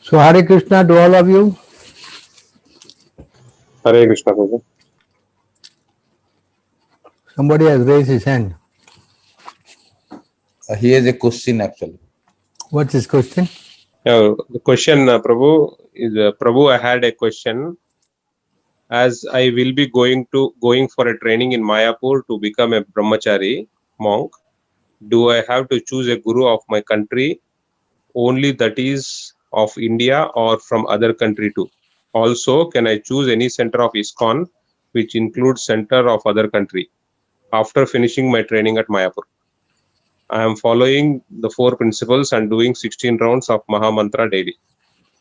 So Hare Krishna to all of you. Hare Krishna, Prabhu. Somebody has raised his hand. He has a question actually. What's his question? Yeah, the question, Prabhu, is Prabhu. I had a question. As I will be going for a training in Mayapur to become a brahmachari monk, do I have to choose a guru of my country only, that is of India, or from other country too? Also, can I choose any center of ISKCON which includes center of other country after finishing my training at Mayapur? I am following the 4 principles and doing 16 rounds of Maha Mantra daily.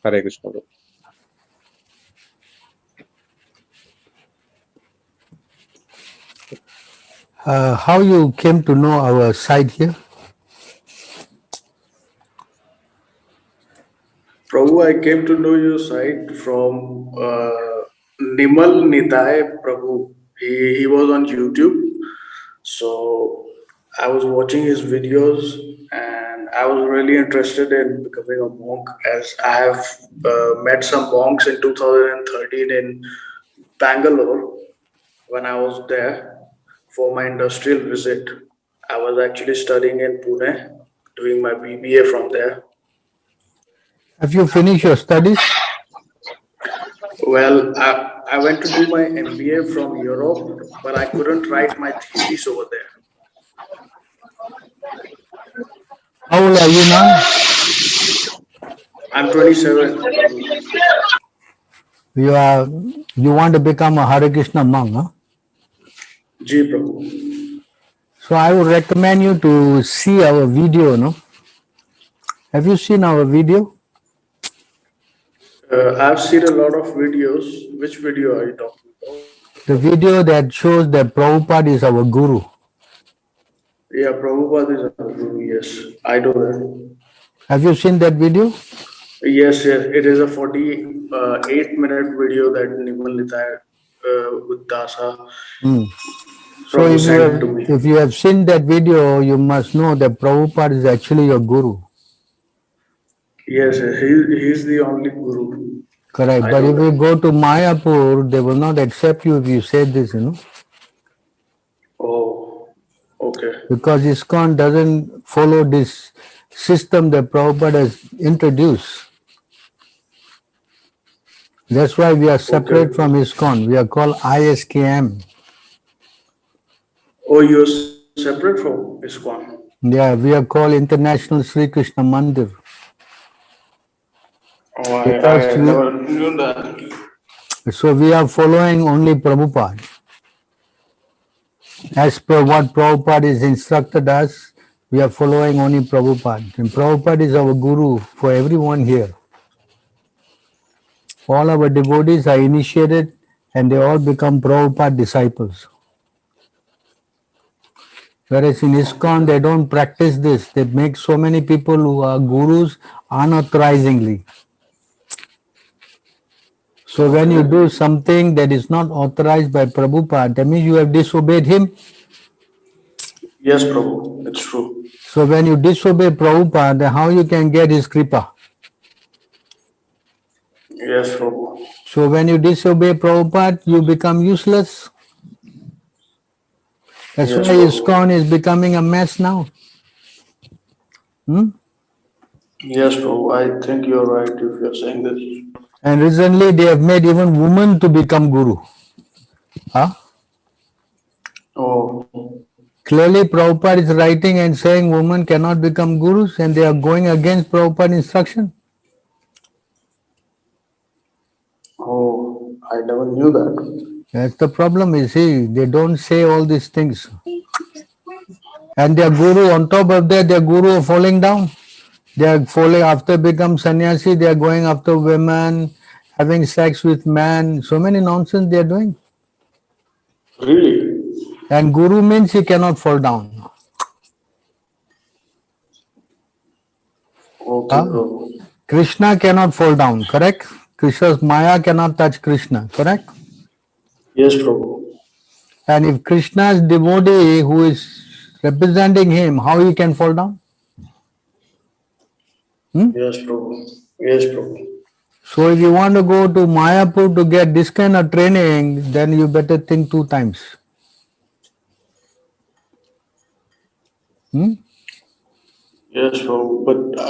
Hare Krishna. How you came to know our site here? Prabhu, I came to know your site from Nimal Nitai Prabhu. He was on YouTube. So I was watching his videos and I was really interested in becoming a monk, as I have met some monks in 2013 in Bangalore when I was there for my industrial visit. I was actually studying in Pune, doing my BBA from there. Have you finished your studies? Well, I went to do my MBA from Europe, but I couldn't write my thesis over there. How old are you now? I'm 27. You want to become a Hare Krishna monk, huh? Ji Prabhu. So I would recommend you to see our video, no? Have you seen our video? I've seen a lot of videos. Which video are you talking about? The video that shows that Prabhupada is our guru. Yeah, Prabhupada is our guru. Yes, I do that. Have you seen that video? Yes, yes. It is a 48-minute video that Nimal Nitai with Dasa So Prabhu sent to me. if you have seen that video, you must know that Prabhupada is actually your guru. Yes, yes. He's the only guru. Correct. But if you go to Mayapur, they will not accept you if you say this, you know. Oh, okay. Because ISKCON doesn't follow this system that Prabhupada has introduced. That's why we are separate from ISKCON. We are called ISKM. Oh, you're separate from ISKCON? Yeah, we are called International Sri Krishna Mandir. Oh, I never knew that. So we are following only Prabhupada. As per what Prabhupada is instructed us, we are following only Prabhupada. And Prabhupada is our guru for everyone here. All our devotees are initiated and they all become Prabhupada disciples. Whereas in ISKCON, they don't practice this. They make so many people who are gurus unauthorizingly. So when you do something that is not authorized by Prabhupada, that means you have disobeyed him. Yes, Prabhu, it's true. So when you disobey Prabhupada, then how you can get his kripa? Yes, Prabhu. So when you disobey Prabhupada, you become useless. That's Yes, why Prabhu. ISKCON is becoming a mess now. Yes, Prabhu. I think you're right if you're saying this. And recently they have made even women to become guru. Huh? Oh, Clearly Prabhupada is writing and saying women cannot become gurus and they are going against Prabhupada's instruction. oh, I never knew that. That's the problem, you see. They don't say all these things. And their guru, on top of that, their guru are falling down. They are falling after become sannyasi, they are going after women, having sex with men. So many nonsense they are doing. Really? And guru means he cannot fall down. Okay, Prabhu. Krishna cannot fall down, correct? Krishna's Maya cannot touch Krishna, correct? Yes, Prabhu. And if Krishna's devotee who is representing him, how he can fall down? Yes, Prabhu. Yes, Prabhu. So if you want to go to Mayapur to get this kind of training, then you better think 2 times. Hmm? Yes, Prabhu. But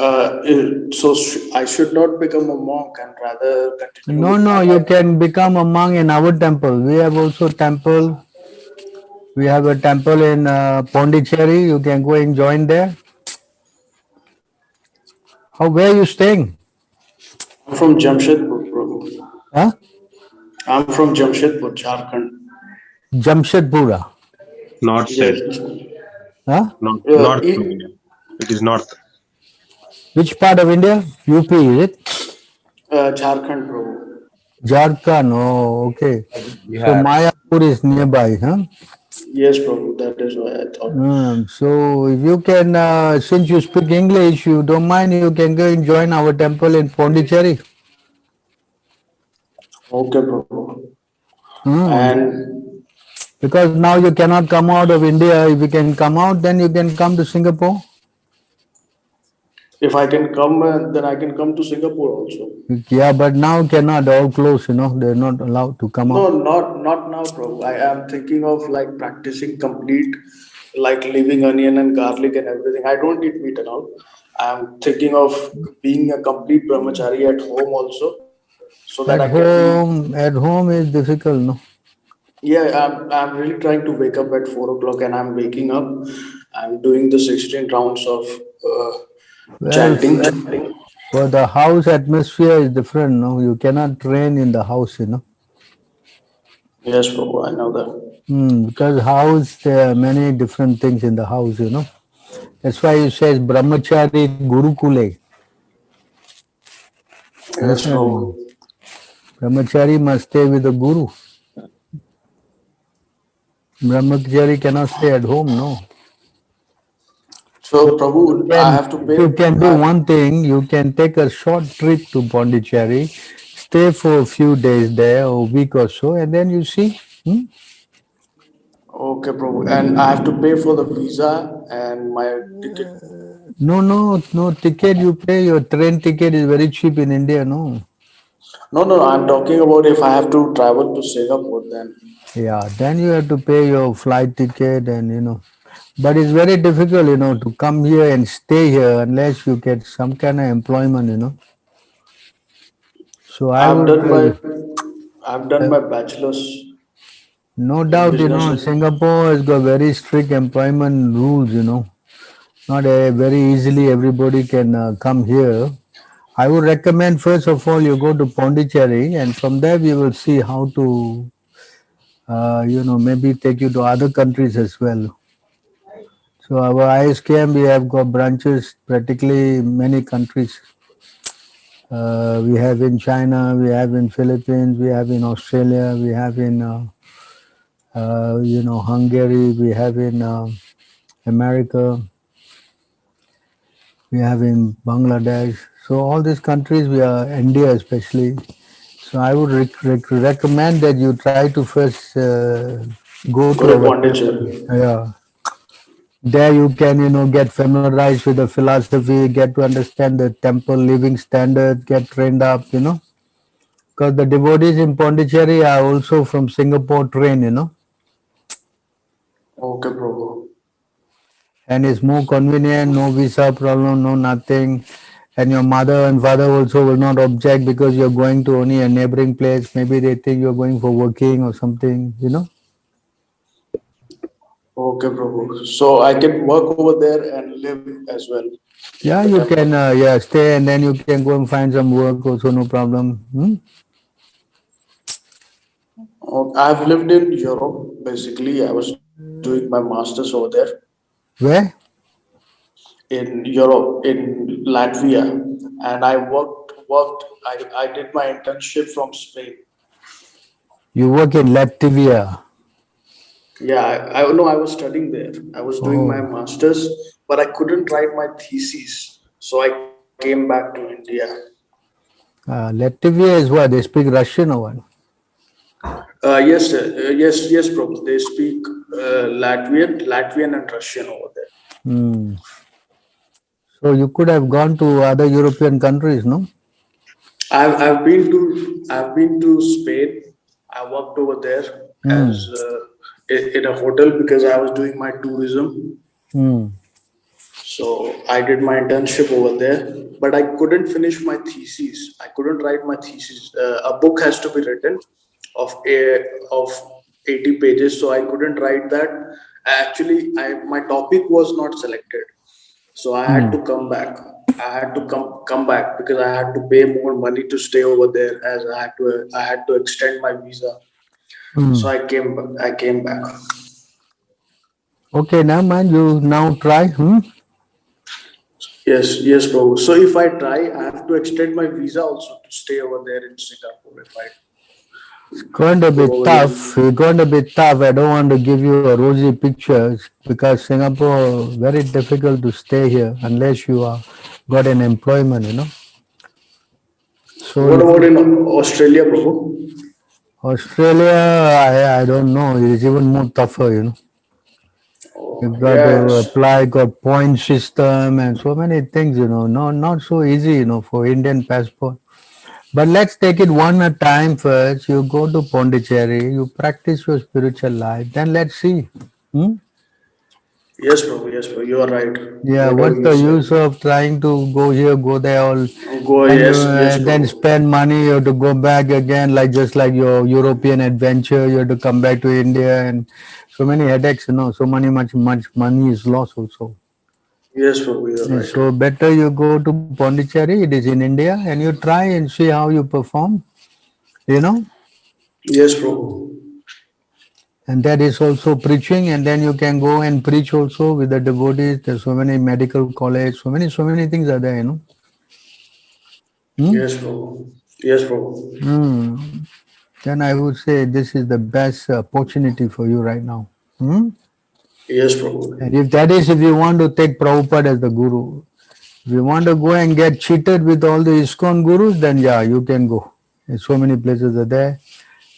I should not become a monk and rather continue No, with no, my you life. can become a monk in our temple. We have also temple. We have a temple in Pondicherry. You can go and join there. How, where are you staying? I'm from Jamshedpur, Prabhu. Huh? I'm from Jamshedpur, Jharkhand. Jamshedpura. North side. Yes. Huh? North of E- India. It is north. Which part of India? UP, is it? Jharkhand, Prabhu. Jharkhand. Oh, okay. So Bihar. Mayapur is nearby, huh? Yes, Prabhu. That is why I thought. So if you can, since you speak English, you don't mind, you can go and join our temple in Pondicherry. Okay, Prabhu. Hmm. And Because now you cannot come out of India. If you can come out, then you can come to Singapore. if I can come, then I can come to Singapore also. Yeah, but now cannot, all close, they're not allowed to come No, out. not now, Prabhu. I am thinking of like practicing complete, like leaving onion and garlic and everything. I don't eat meat and all. I'm thinking of being a complete brahmachari at home also, so that I can be. At home is difficult, no? Yeah, I'm really trying to wake up at 4 o'clock, and I'm waking up. I'm doing the 16 rounds of Well, chanting. for the house atmosphere is different, no? You cannot train in the house. Yes, Prabhu, I know that. Because house, there are many different things in the house. That's why it says brahmachari gurukule. Yes, Understand? Prabhu. Brahmachari must stay with the guru. Brahmachari cannot stay at home, no. So, Prabhu, I have to If you can pay. do one thing, you can take a short trip to Pondicherry, stay for a few days there, or a week or so, and then you see. Okay, Prabhu, and I have to pay for the visa and my ticket. No ticket you pay. Your train ticket is very cheap in India, no. No, I'm talking about if I have to travel to Singapore, then. Yeah, then you have to pay your flight ticket and. But it's very difficult, to come here and stay here unless you get some kind of employment. So I I've would, done my I've done my bachelor's no in doubt, business. Singapore has got very strict employment rules. Not very easily everybody can come here. I would recommend first of all you go to Pondicherry and from there we will see how to, maybe take you to other countries as well. So our ISKM, we have got branches practically many countries. We have in China, we have in Philippines, we have in Australia, we have in Hungary, we have in America, we have in Bangladesh. So all these countries, we are India especially. So I would recommend that you try to first go Go to to our Pondicherry. temple. Yeah. There you can, get familiarized with the philosophy, get to understand the temple living standard, get trained up. Because the devotees in Pondicherry are also from Singapore trained. Okay, Prabhu. And it's more convenient, no visa problem, no nothing. And your mother and father also will not object because you're going to only a neighboring place. Maybe they think you're going for working or something. Okay, Prabhu. So I can work over there and live as well in Yeah, the you temple. can stay and then you can go and find some work also, no problem. I've lived in Europe. Basically, I was doing my master's over there Where? in Europe, in Latvia, and I worked. I did my internship from Spain. You work in Latvia. Yeah, I know I was studying there. I was doing my Oh, master's, but I couldn't write my thesis, so I came back to India. Latvia is what? They speak Russian or what? Yes, Prabhu. They speak Latvian and Russian over there. So you could have gone to other European countries, no? I've been to Spain. I worked over there as in a hotel because I was doing my tourism. Hmm. So I did my internship over there, but I couldn't finish my thesis. I couldn't write my thesis. A book has to be written of 80 pages, so I couldn't write that. Actually, my topic was not selected, so I had to come back. I had to come back because I had to pay more money to stay over there, as I had to extend my visa. So I came back. Okay, now man, you now try. Yes, yes, bro. So if I try, I have to extend my visa also to stay over there in Singapore. If I Going to go be over there, tough. It's going to be tough. I don't want to give you a rosy picture because Singapore very difficult to stay here unless you are got an employment. So what if about in Australia, bro? Australia, I don't know. It's even more tougher. You Oh, got to yes, apply, got point system and so many things. Not so easy, for Indian passport. But let's take it one at a time first. You go to Pondicherry, you practice your spiritual life, then let's see. Hmm? yes, bro. Yes, bro. You are right. Yeah, Whatever what's you the said. use of trying to go here, go there, all, Go. and you Yes, yes, then bro. spend money, you have to go back again, like just like your European adventure, you have to come back to India, and so many headaches. So much money is lost also. Yes, bro. You are And right. so better you go to Pondicherry, it is in India, and you try and see how you perform, you know. Yes, bro. And that is also preaching, and then you can go and preach also with the devotees. There's so many medical college, so many things are there. Hmm? Yes, bro. Yes, bro. Hmm. Then I would say this is the best opportunity for you right now. Hmm? Yes, bro. And if you want to take Prabhupada as the guru, if you want to go and get cheated with all the ISKCON gurus, then yeah, you can go. There's so many places are there.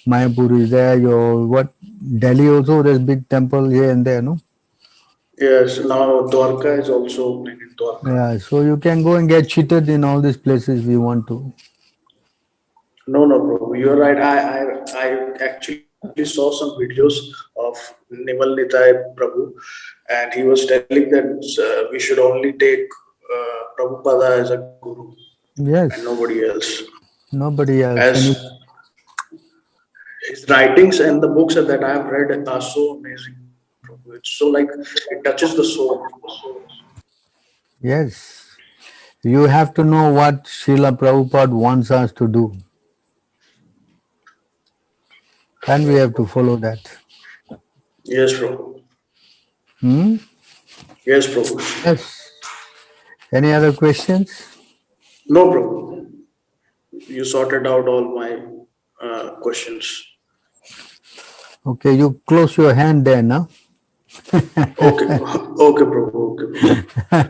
Mayapur is there. Your what? Delhi also. There's big temple here and there. No. Yes. Now Dwarka is also opening in Dwarka. Yeah. So you can go and get cheated in all these places if you want to. No, no, bro. You're right. I actually saw some videos of Nimal Nitai Prabhu, and he was telling that we should only take Prabhupada as a guru and Yes. nobody else. Nobody else. As And his writings and the books that I have read are so amazing, Prabhu. It's so like it touches the soul. yes, you have to know what Srila Prabhupada wants us to do, and we Yes, have to bro. follow that. Yes, bro. Hmm? Yes, bro. Yes. Any other questions? No, bro. You sorted out all my questions. Okay, you close your hand there now. Okay, bro. Okay, bro. Okay, bro.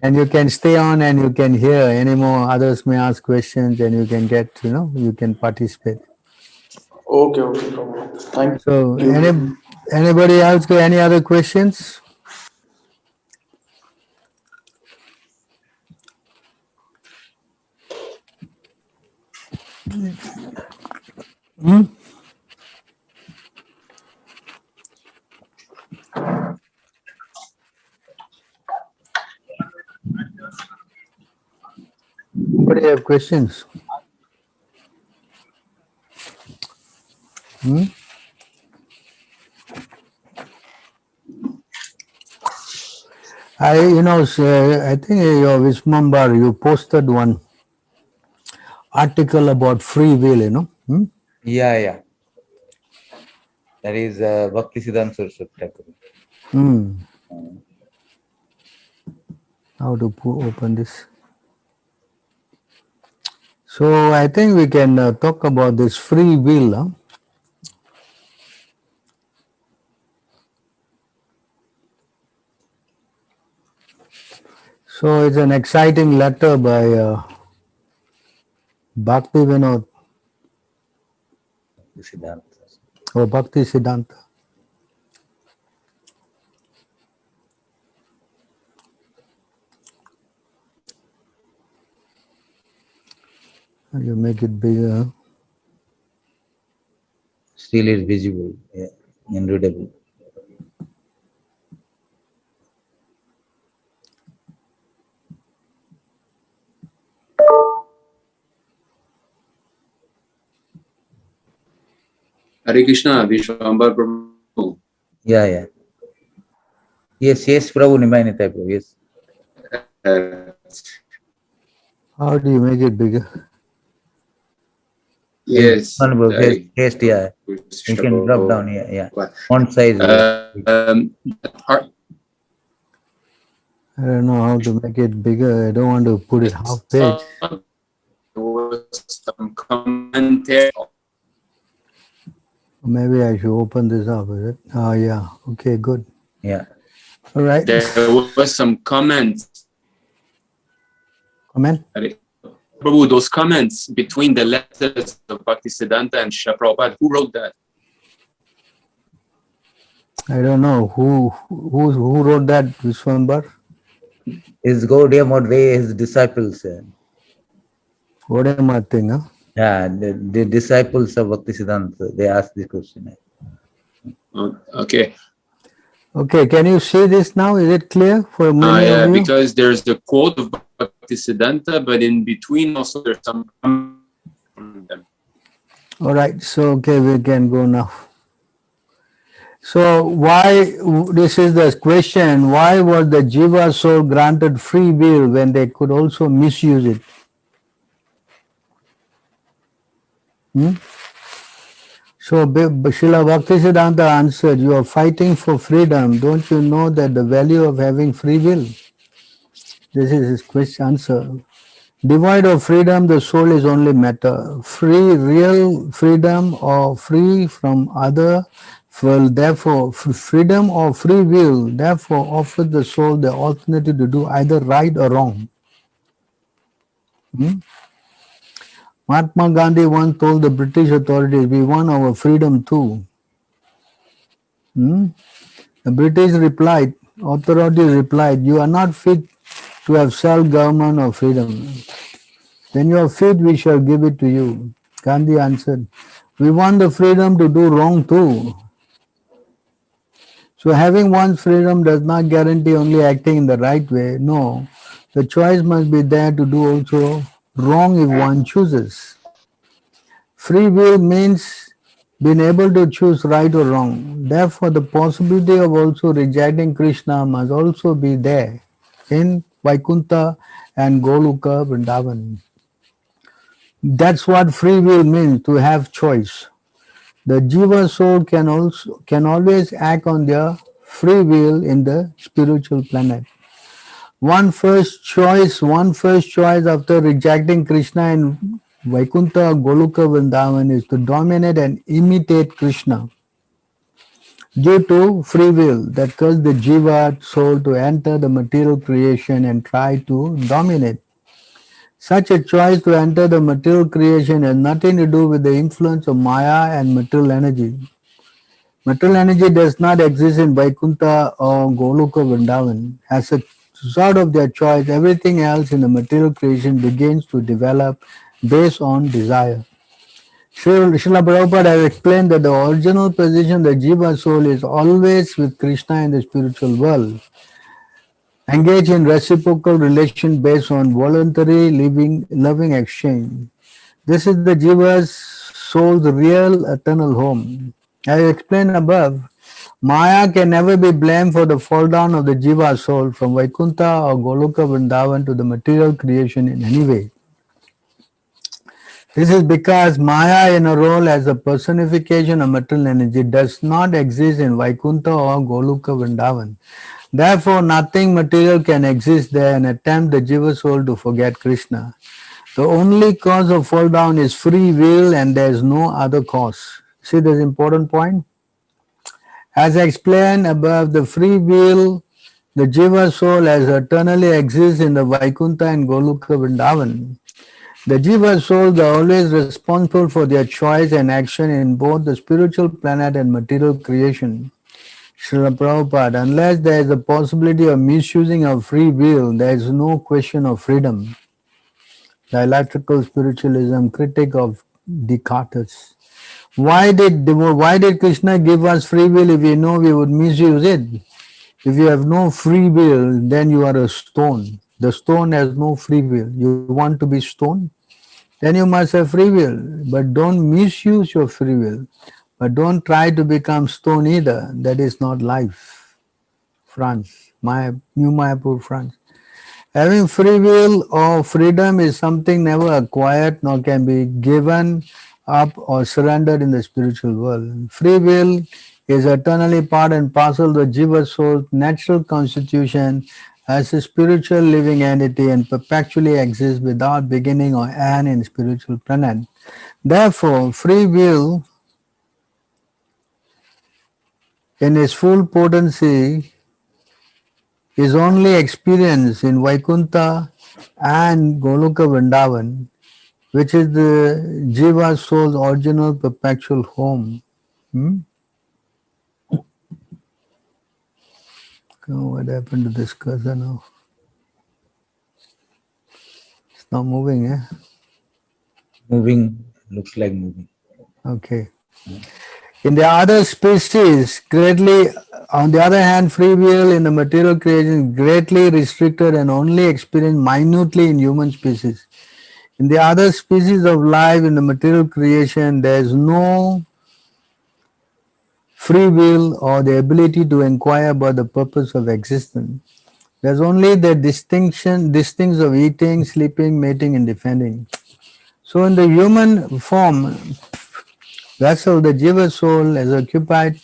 And you can stay on and you can hear any more others may ask questions and you can you can participate. Okay, okay, bro. Thank you, So bro. anybody else got any other questions? Hmm? Anybody have questions? Hmm? I think your Vismambar, you posted one article about free will. Hmm? Yeah, yeah. That is Bhakti Siddhanta Saraswati Thakur. Hmm. How to open this? So I think we can talk about this free will. Huh? So it's an exciting letter by Bhakti Vinod Bhakti Siddhanta. or Bhakti Siddhanta. You make it bigger. Still is visible, yeah, and readable. Hare Krishna, Vishwambar Prabhu. Yeah. Yes, Prabhu, Nimai Nitai Prabhu, yes. Uh, How do you make it bigger? yes. One Prabhu, Hare yes, yeah. Krishna, You can drop down, Prabhu. yeah. Font size. Are- I don't know how to make it bigger. I don't want to put it half page. There was some commentary. Maybe I should open this up, is it? Oh, yeah. Okay, good. Yeah. All right. There was some comments. Comment? Prabhu, those comments between the letters of Bhaktisiddhanta and Srila Prabhupada, who wrote that? I don't know. Who wrote that, Vishwambar? His Gaudiya Madhve, his disciples. What am I thinking? Huh? Yeah, the disciples of Bhaktisiddhanta, they asked this question. Okay. Okay, can you see this now? Is it clear for many Yeah, of you? because there's the quote of Bhaktisiddhanta, but in between also there's some comments from them. All right, so okay, we can go now. So why, this is the question, why was the Jiva soul granted free will when they could also misuse it? So Srila Bhaktisiddhanta answered, you are fighting for freedom. Don't you know that the value of having free will? This is his question answer. Devoid of freedom, the soul is only matter. Free, real freedom or free from other will therefore, freedom or free will therefore offers the soul the alternative to do either right or wrong. Mahatma Gandhi once told the British authorities, we want our freedom too. The British replied, authorities replied, you are not fit to have self-government or freedom. When you are fit, we shall give it to you. Gandhi answered, we want the freedom to do wrong too. So having one's freedom does not guarantee only acting in the right way. No, the choice must be there to do also wrong if one chooses. Free will means being able to choose right or wrong. Therefore, the possibility of also rejecting Krishna must also be there in Vaikuntha and Goloka Vrindavan. That's what free will means, to have choice. The Jiva soul can always act on their free will in the spiritual planet. One first choice after rejecting Krishna in Vaikuntha or Goloka Vrindavan is to dominate and imitate Krishna. Due to free will that caused the Jiva soul to enter the material creation and try to dominate. Such a choice to enter the material creation has nothing to do with the influence of Maya and material energy. Material energy does not exist in Vaikuntha or Goloka Vrindavan. As a result of their choice, everything else in the material creation begins to develop based on desire. Srila Prabhupada has explained that the original position of the Jiva soul is always with Krishna in the spiritual world. Engage in reciprocal relation based on voluntary loving exchange. This is the Jiva's soul's real eternal home. As explained above, Maya can never be blamed for the fall down of the Jiva soul from Vaikuntha or Goloka Vrindavan to the material creation in any way. This is because Maya in a role as a personification of material energy does not exist in Vaikuntha or Goloka Vrindavan. Therefore, nothing material can exist there and attempt the Jiva soul to forget Krishna. The only cause of fall down is free will and there is no other cause. See this important point? As I explained above, the free will, the Jiva soul as eternally exists in the Vaikuntha and Goloka Vrindavan. The Jiva souls are always responsible for their choice and action in both the spiritual planet and material creation. Srila Prabhupada, unless there is a possibility of misusing of free will, there is no question of freedom. dialectical spiritualism, critic of Descartes. Why did Krishna give us free will if we know we would misuse it? If you have no free will, then you are a stone. The stone has no free will. You want to be stone? Then you must have free will. But don't misuse your free will. But don't try to become stone either. That is not life. France, New Mayapur, France. Having free will or freedom is something never acquired nor can be given up or surrendered in the spiritual world. Free will is eternally part and parcel of the Jiva soul's natural constitution as a spiritual living entity and perpetually exists without beginning or end in spiritual planet. Therefore, free will in its full potency is only experienced in Vaikuntha and Goloka Vrindavan, which is the Jiva soul's original perpetual home. Oh, what happened to this cursor now? It's not moving, eh? Moving, looks like moving. Okay. In the other species, greatly, on the other hand, free will in the material creation is greatly restricted and only experienced minutely in human species. In the other species of life in the material creation, there is no free will or the ability to inquire about the purpose of existence. There's only the distincts of eating, sleeping, mating, and defending. So in the human form, vessel, the Jiva soul is occupied.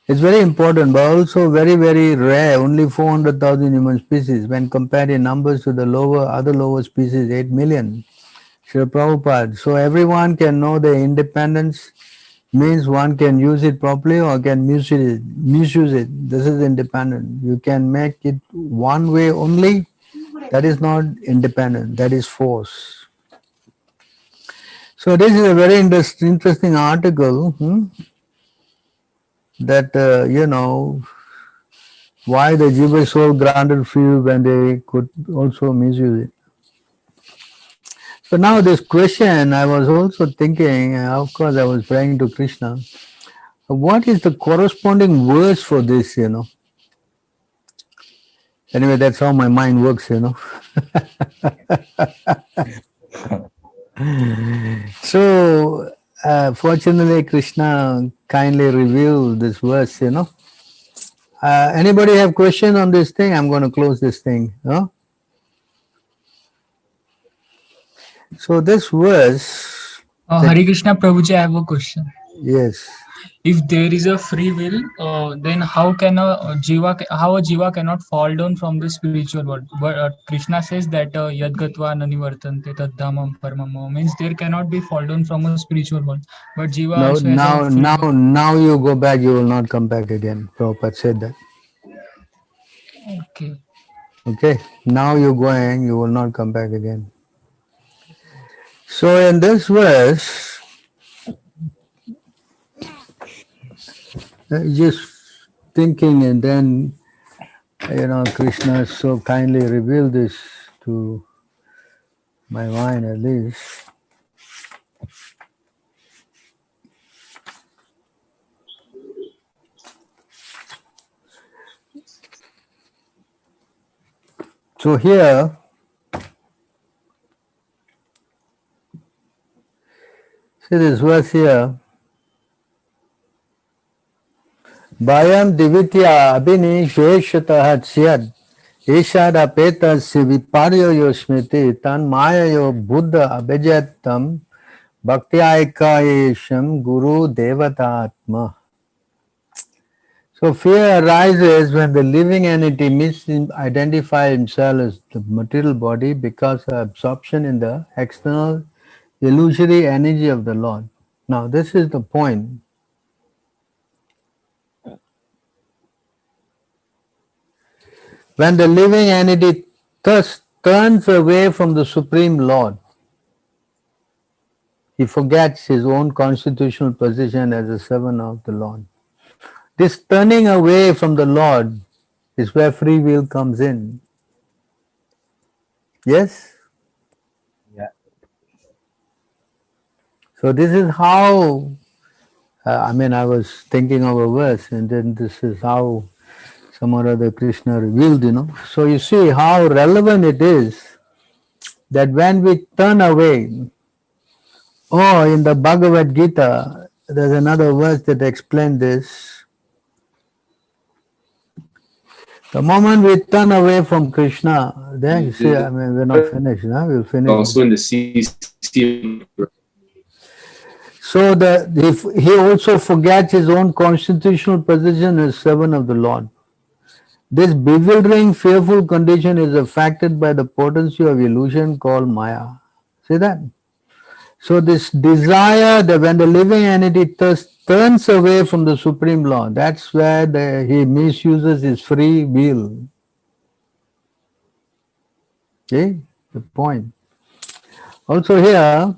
It's very important, but also very, very rare. Only 400,000 human species. When compared in numbers to the other lower species, 8 million. Srila Prabhupada. So everyone can know their independence. Means one can use it properly or can misuse it. This is independent. You can make it one way only. That is not independent. That is force. So this is a very interesting article. That why the Jiva soul granted free will when they could also misuse it. So now this question, I was also thinking, of course I was praying to Krishna, what is the corresponding words for this, Anyway, that's how my mind works, So, fortunately, Krishna kindly revealed this verse, Anybody have question on this thing? I'm going to close this thing. So this verse, Hare Krishna Prabhuji, I have a question. yes. If there is a free will, then how a jiva cannot fall down from the spiritual world? But Krishna says that yad gatva nanivartante tadhamam paramam, means there cannot be fall down from a spiritual world. But jiva No, also has a free will. now you go back, you will not come back again. Prabhupada said that. Okay. Okay, now you're going, you will not come back again. So in this verse, just thinking, and then Krishna so kindly revealed this to my mind at least. So here, see this verse here. Bhayam divitya abhini sheshatah syad ishada petasya viparyo yosmiti tan mayayo buddha abhijatam bhaktyayakayesham guru devatatma. So fear arises when the living entity misidentify himself as the material body because of absorption in the external illusory energy of the Lord. Now this is the point. When the living entity thus turns away from the Supreme Lord, he forgets his own constitutional position as a servant of the Lord. This turning away from the Lord is where free will comes in. Yes? So this is how, I was thinking of a verse, and then this is how some or other Krishna revealed. So you see how relevant it is that when we turn away, in the Bhagavad Gita, there's another verse that explains this. The moment we turn away from Krishna, then you see, we're not finished, we'll finish. Also in the CC. So if he also forgets his own constitutional position as servant of the Lord. This bewildering, fearful condition is affected by the potency of illusion called Maya. See that? So this desire that when the living entity turns away from the Supreme Law, that's where he misuses his free will. See the point. Also here,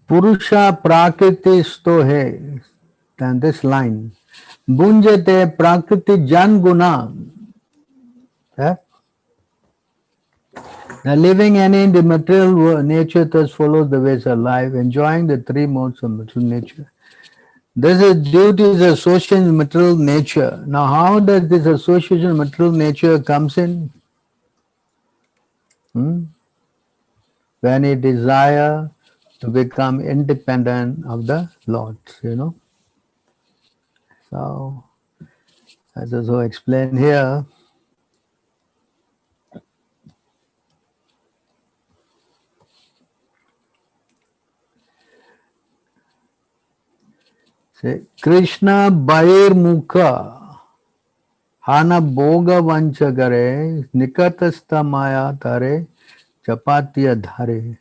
Purusha Prakritisto hai, and this line, Bunjate Prakriti Jan Guna. The living and in the material nature thus follows the ways of life, enjoying the three modes of material nature. This is due to the association of material nature. Now, how does this association of material nature comes in? When he desire to become independent of the Lord, So, as also explained here, Krishna Bair Mukha Hana Boga Vanchagare Nikatasta Maya Tare Chapatya Dhare.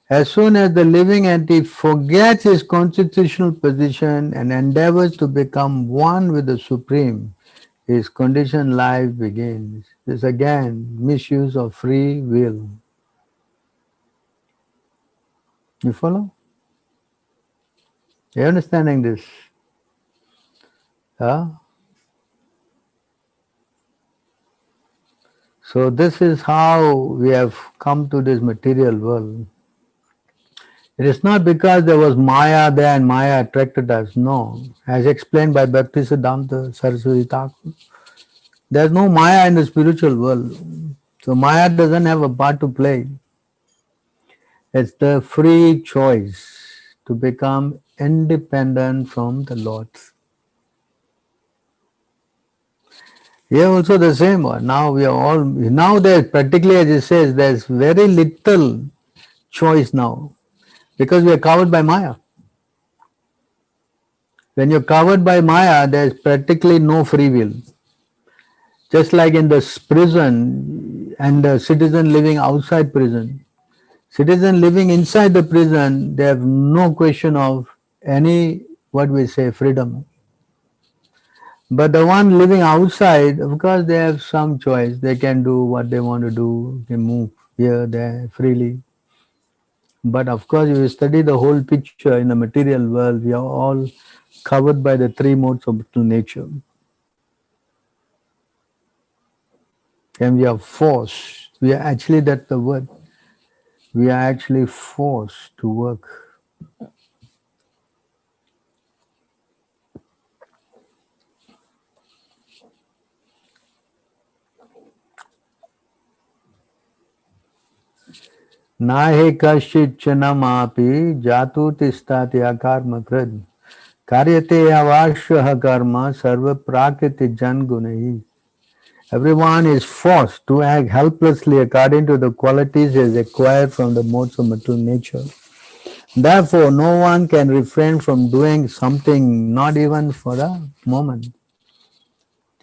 As soon as the living entity forgets his constitutional position and endeavors to become one with the Supreme, his conditioned life begins. This again misuse of free will. You follow? Are you understanding this? So this is how we have come to this material world. It is not because there was Maya there and Maya attracted us. No. As explained by Bhaktisiddhanta Saraswati Thakur, there is no Maya in the spiritual world. So Maya doesn't have a part to play. It's the free choice to become independent from the Lord. Here also the same one. Now there's practically, as it says, there's very little choice now because we are covered by Maya. When you're covered by Maya, there's practically no free will. Just like in the prison and the citizen living outside prison. Citizen living inside the prison, they have no question of any, freedom. But the one living outside, of course, they have some choice. They can do what they want to do. They move here, there, freely. But of course, if you study the whole picture in the material world, we are all covered by the three modes of material nature. And we are forced. We are actually, that's the word. We are actually forced to work. Nahe kashit chanamapi jatu tistati akarma krad karyate avashya karma sarva prakriti jan gunahi. Everyone is forced to act helplessly according to the qualities he has acquired from the modes of material nature. Therefore, no one can refrain from doing something, not even for a moment.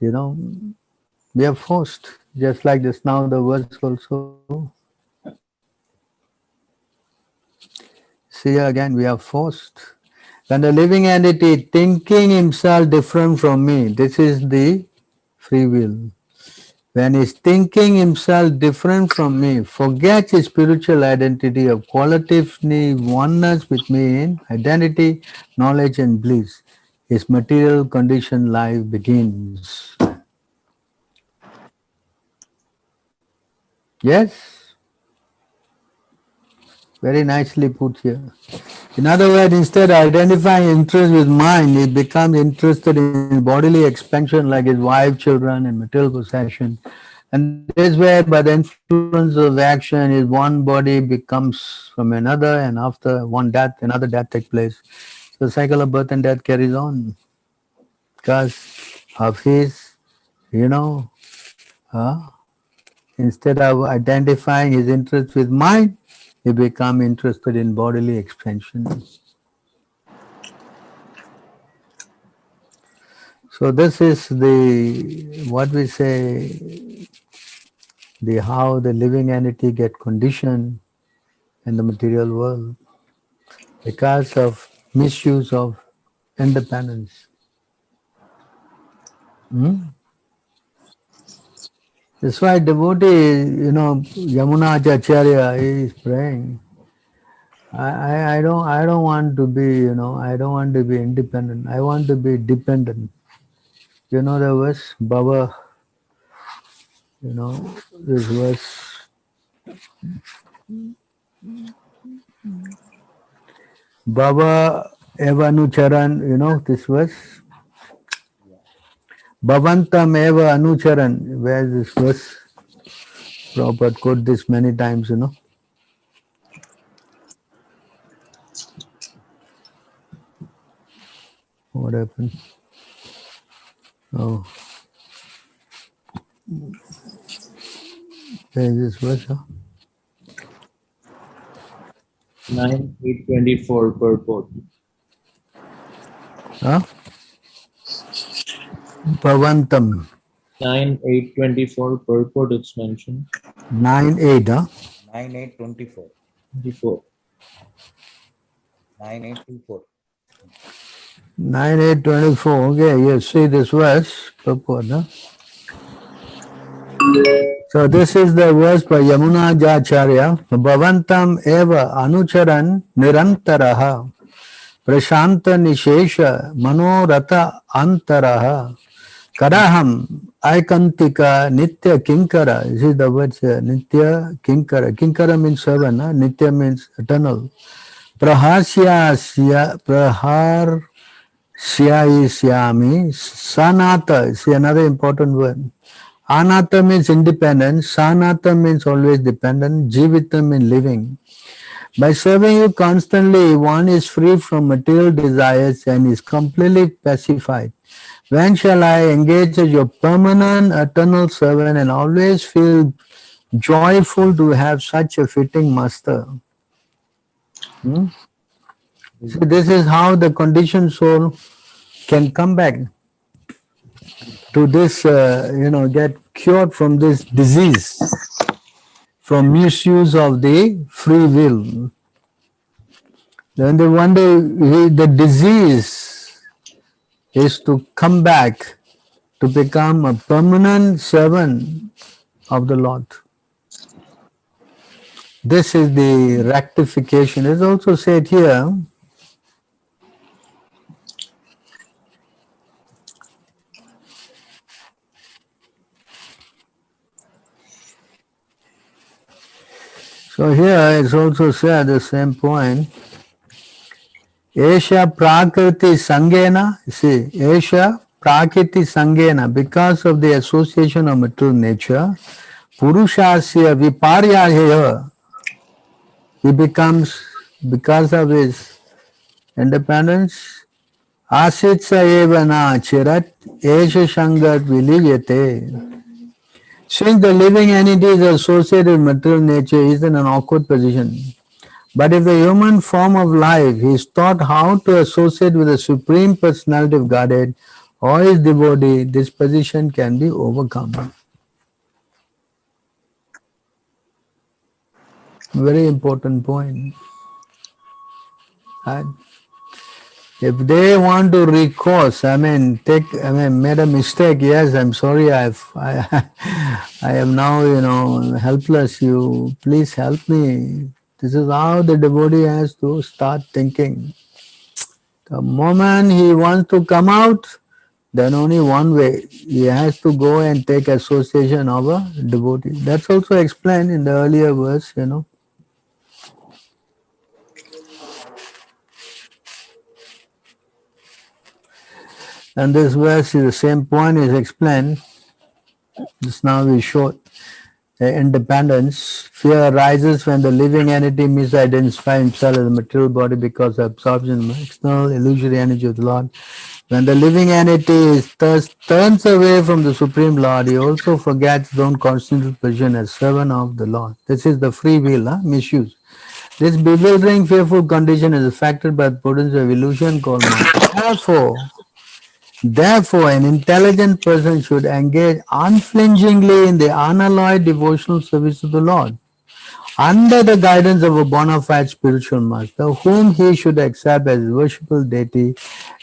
We are forced, just like this now the verse also. See again, we are forced. When the living entity thinking himself different from me, this is the free will. When he is thinking himself different from me, forgets his spiritual identity of qualitative oneness with me in identity, knowledge and bliss. his material conditioned life begins. Yes? Very nicely put here. In other words, instead of identifying interest with mind, he becomes interested in bodily expansion like his wife, children, and material possession. And this way, by the influence of action, his one body becomes from another, and after one death, another death takes place. So the cycle of birth and death carries on because of his, instead of identifying his interest with mind, he becomes interested in bodily expansion. So this is what we say, how the living entity get conditioned in the material world because of misuse of independence. That's why devotee, Yamuna Acharya is praying. I don't want to be, I don't want to be independent. I want to be dependent. You know the verse, Baba, this verse. Baba Evanucharan, this verse. Bhavantam Eva Anucharan. Where is this verse? Prabhupada quote this many times, What happened? Oh. Where is this verse? 9:824 purport. Huh? Bhavantam. 9:824 purport it's mentioned. 9:8, huh? 9:824. 24. 9:824. 9:824. Okay, you see this verse, purport, huh? So this is the verse by Yamuna Acharya. Bhavantam eva anucharan nirantaraha prashanta nishesha manorata antaraha karaham aikantika nitya kinkara. This is the words here, nitya kinkara. Kinkara means servant, huh? Nitya means eternal. Prahasyasya praharsyaisyami sanata. See another important word. Anata means independent, sanata means always dependent, jivita means living. By serving you constantly, one is free from material desires and is completely pacified. When shall I engage as your permanent eternal servant and always feel joyful to have such a fitting master? So this is how the conditioned soul can come back to this, get cured from this disease, from misuse of the free will. Then one day the disease is to come back to become a permanent servant of the Lord. This is the rectification. It's also said here, so here it's also said the same point. Esha prakriti sangena, see, Esha prakriti sangena, because of the association of material nature, purushasya viparya, he becomes, because of his independence, asitsa eva na chirat esha shangat viliyate. Since the living entity is associated with material nature, he is in an awkward position. But if the human form of life is taught how to associate with the Supreme Personality of Godhead or his devotee, this position can be overcome. Very important point. And if they want to recourse, made a mistake, yes, I'm sorry, I am now, helpless. You please help me. This is how the devotee has to start thinking. The moment he wants to come out, then only one way. He has to go and take association of a devotee. That's also explained in the earlier verse, you know. And this verse is the same point is explained. Just now we showed the independence. Fear arises when the living entity misidentifies himself as a material body because of absorption of external illusory energy of the Lord. When the living entity is thus turns away from the Supreme Lord, he also forgets his own constitutional position as servant of the Lord. This is the free will, misuse. This bewildering, fearful condition is affected by the potency of illusion called Maya. Therefore, an intelligent person should engage unflinchingly in the unalloyed devotional service of the Lord, under the guidance of a bona fide spiritual master, whom he should accept as his worshipable deity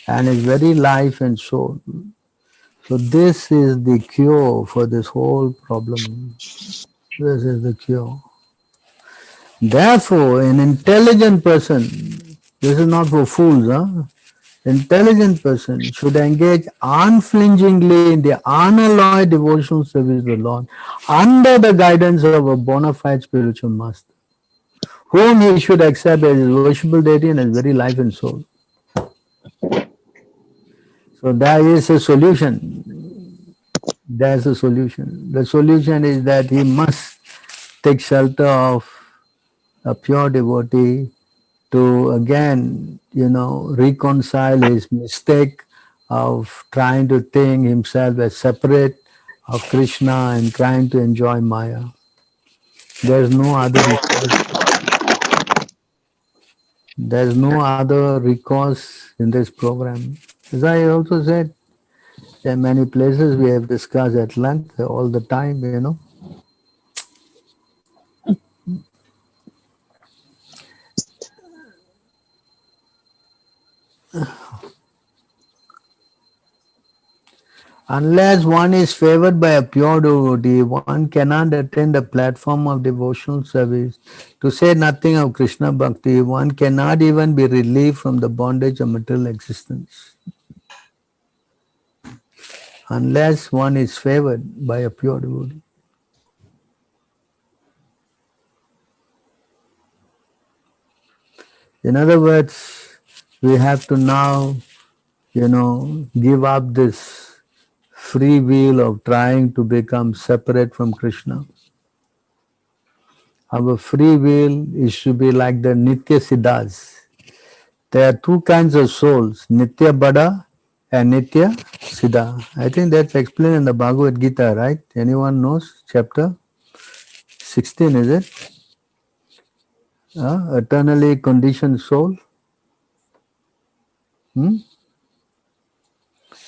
and his very life and soul. So this is the cure for this whole problem. This is the cure. Therefore, an intelligent person, this is not for fools, intelligent person should engage unflinchingly in the unalloyed devotional service of the Lord under the guidance of a bona fide spiritual master, whom he should accept as his worshipable deity and his very life and soul. So there is a solution. There's a solution. The solution is that he must take shelter of a pure devotee to again, reconcile his mistake of trying to think himself as separate of Krishna and trying to enjoy Maya. There's no other recourse. There's no other recourse in this program. As I also said, there are many places we have discussed at length all the time. Unless one is favored by a pure devotee, one cannot attain the platform of devotional service. To say nothing of Krishna Bhakti, one cannot even be relieved from the bondage of material existence. Unless one is favored by a pure devotee. In other words, we have to now, give up this free will of trying to become separate from Krishna. Our free will is to be like the Nitya Siddhas. There are two kinds of souls, Nitya Bada and Nitya Siddha. I think that's explained in the Bhagavad Gita, right? Anyone knows? Chapter 16, is it? Eternally conditioned soul.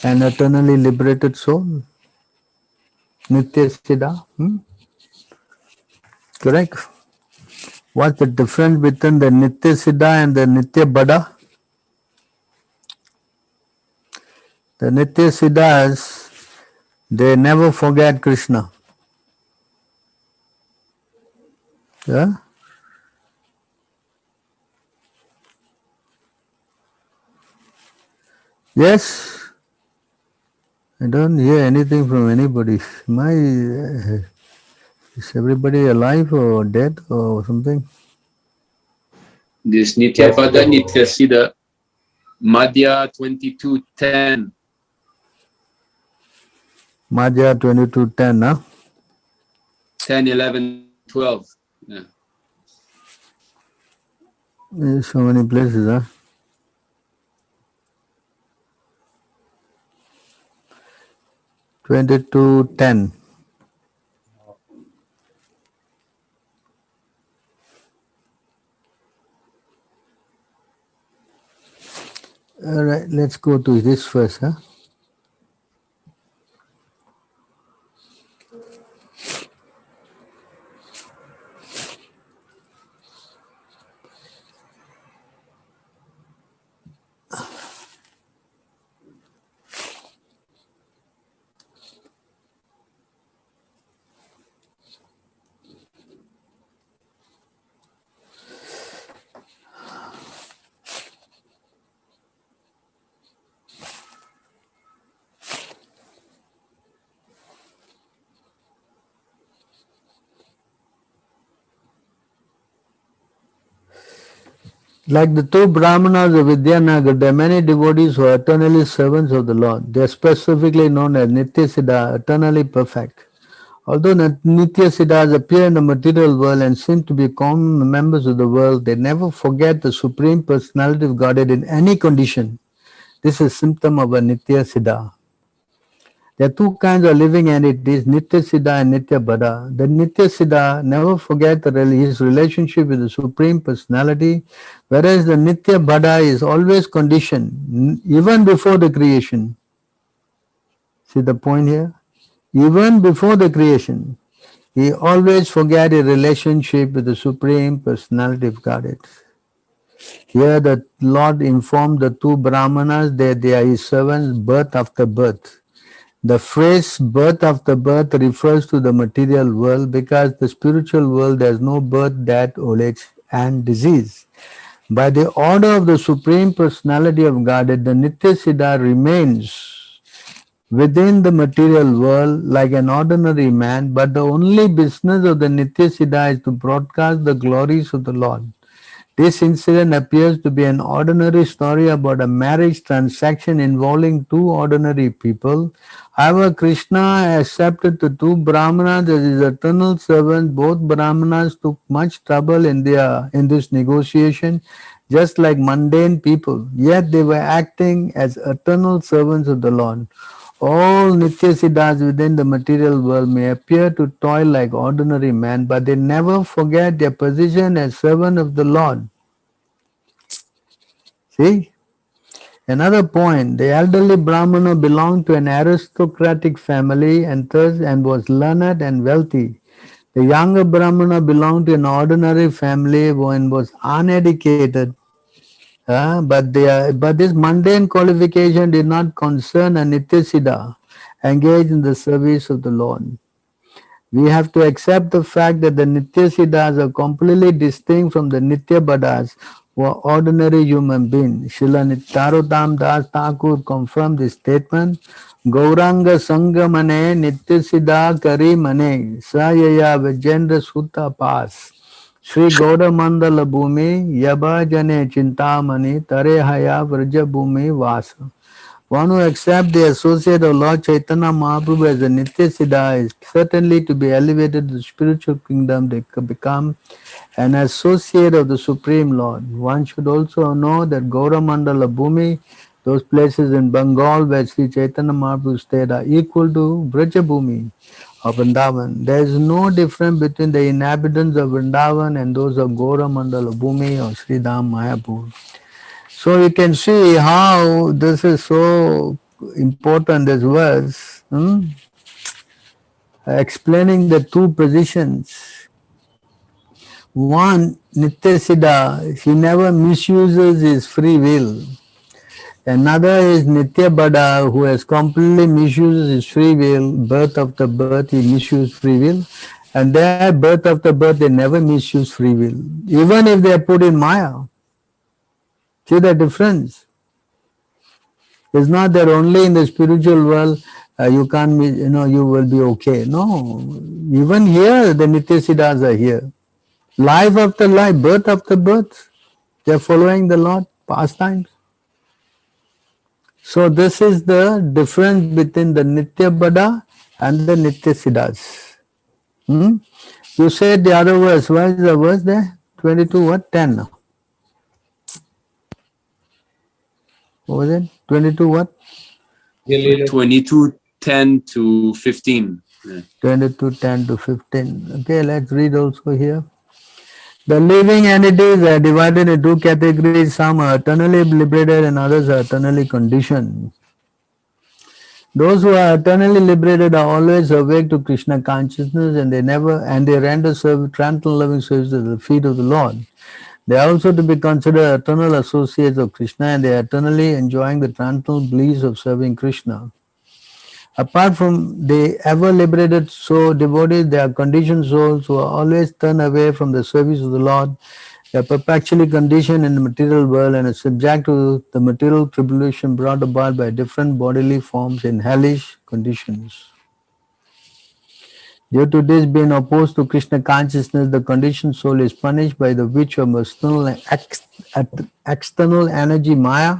And eternally liberated soul. Nitya Siddha. Correct? What's the difference between the Nitya Siddha and the Nitya Bada? The Nitya Siddhas, they never forget Krishna. Yeah? Yes? I don't hear anything from anybody. Is everybody alive or dead or something? This Nitya Pada Nitya Siddha, Madhya 22:10. Madhya 22:10, huh? 10, 11, 12. Yeah. There's so many places, huh? 22:10. All right, let's go to this first, huh? Like the two Brahmanas of Vidyanagar, there are many devotees who are eternally servants of the Lord. They are specifically known as Nitya Siddha, eternally perfect. Although Nitya Siddhas appear in the material world and seem to be common members of the world, they never forget the Supreme Personality of Godhead in any condition. This is a symptom of a Nitya Siddha. There are two kinds of living entities, Nitya Siddha and Nitya Bada. The Nitya Siddha never forget his relationship with the Supreme Personality, whereas the Nitya Bada is always conditioned, even before the creation. See the point here? Even before the creation, he always forget his relationship with the Supreme Personality of Godhead. Here the Lord informed the two Brahmanas that they are his servants birth after birth. The phrase birth after birth refers to the material world because the spiritual world there is no birth, death, old age and disease. By the order of the Supreme Personality of Godhead, the Nitya Siddha remains within the material world like an ordinary man, but the only business of the Nitya Siddha is to broadcast the glories of the Lord. This incident appears to be an ordinary story about a marriage transaction involving two ordinary people. However, Krishna accepted the two Brahmanas as his eternal servants. Both Brahmanas took much trouble in this negotiation, just like mundane people. Yet they were acting as eternal servants of the Lord. All Nitya Siddhas within the material world may appear to toil like ordinary men, but they never forget their position as servant of the Lord. See? Another point, the elderly Brahmana belonged to an aristocratic family and was learned and wealthy. The younger Brahmana belonged to an ordinary family and was uneducated. But this mundane qualification did not concern a Nitya Siddha engaged in the service of the Lord. We have to accept the fact that the Nitya Siddhas are completely distinct from the Nitya Badas, who are ordinary human beings. Srila Nityarotam Das Thakur confirmed this statement. Gauranga Sangamane Nitya Siddha Kari Mane Sayaya Vijendra Sutta Pas Sri Gaura Mandala Bhumi Yaba Jane Chintamani Tarehaya Vraja Bhumi Vasa. One who accepts the associate of Lord Chaitanya Mahaprabhu as a Nitya Siddha is certainly to be elevated to the spiritual kingdom. They can become an associate of the Supreme Lord. One should also know that Gaura Mandala Bhumi, those places in Bengal where Sri Chaitanya Mahaprabhu stayed, are equal to Vraja Bhumi of Vrindavan. There is no difference between the inhabitants of Vrindavan and those of Gaura Mandala Bhumi or Sri Dham Mayapur. So you can see how this is so important, this verse, explaining the two positions. One, Nitya Siddha, he never misuses his free will. Another is Nitya Bada, who has completely misused his free will. Birth after birth, he misused free will. And their birth after birth, they never misuse free will, even if they are put in Maya. See the difference? It's not that only in the spiritual world you can't, you will be okay. No, even here the Nitya Siddhas are here. Life after life, birth after birth, they are following the Lord, pastimes. So this is the difference between the Nitya Bada and the Nitya Siddhas. You said the other verse, what is the verse there? 22 what? 10. What was it? 22 what? 22:10 to 15. Yeah. 22:10 to 15. Okay, let's read also here. The living entities are divided into two categories. Some are eternally liberated and others are eternally conditioned. Those who are eternally liberated are always awake to Krishna consciousness and they render tranquil loving service at the feet of the Lord. They are also to be considered eternal associates of Krishna and they are eternally enjoying the tranquil bliss of serving Krishna. Apart from the ever liberated soul devotees, they are conditioned souls who are always turned away from the service of the Lord. They are perpetually conditioned in the material world and are subject to the material tribulation brought about by different bodily forms in hellish conditions. Due to this being opposed to Krishna consciousness, the conditioned soul is punished by the witch of external energy Maya.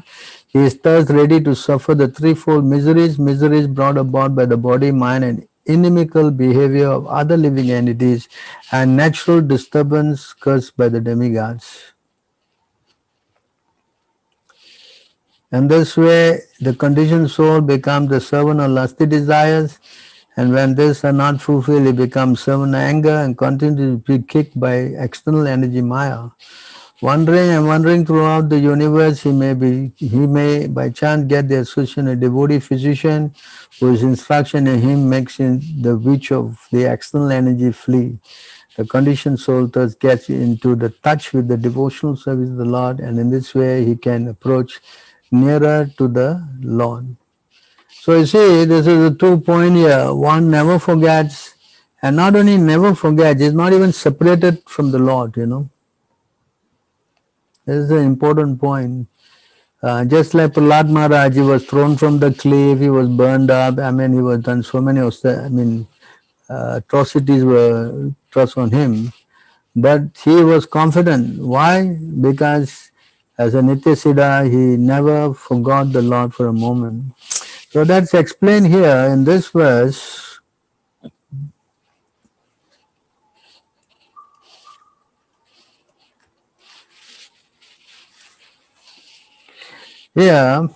He is thus ready to suffer the threefold miseries brought about by the body, mind, and inimical behavior of other living entities, and natural disturbance caused by the demigods. In this way, the conditioned soul becomes the servant of lusty desires, and when these are not fulfilled, he becomes servant of anger and continues to be kicked by external energy Maya. Wandering throughout the universe, he may by chance get the association of a devotee physician whose instruction in him makes him the witch of the external energy flee. The conditioned soul thus gets into the touch with the devotional service of the Lord, and in this way he can approach nearer to the Lord. So you see, this is a 2 point here. One never forgets, and not only never forgets, is not even separated from the Lord, you know. This is an important point. Just like Prahlad Maharaj, he was thrown from the cliff, he was burned up. I mean, he was done so many atrocities were thrust on him. But he was confident. Why? Because as a Nitya Siddha, he never forgot the Lord for a moment. So that's explained here in this verse. Here,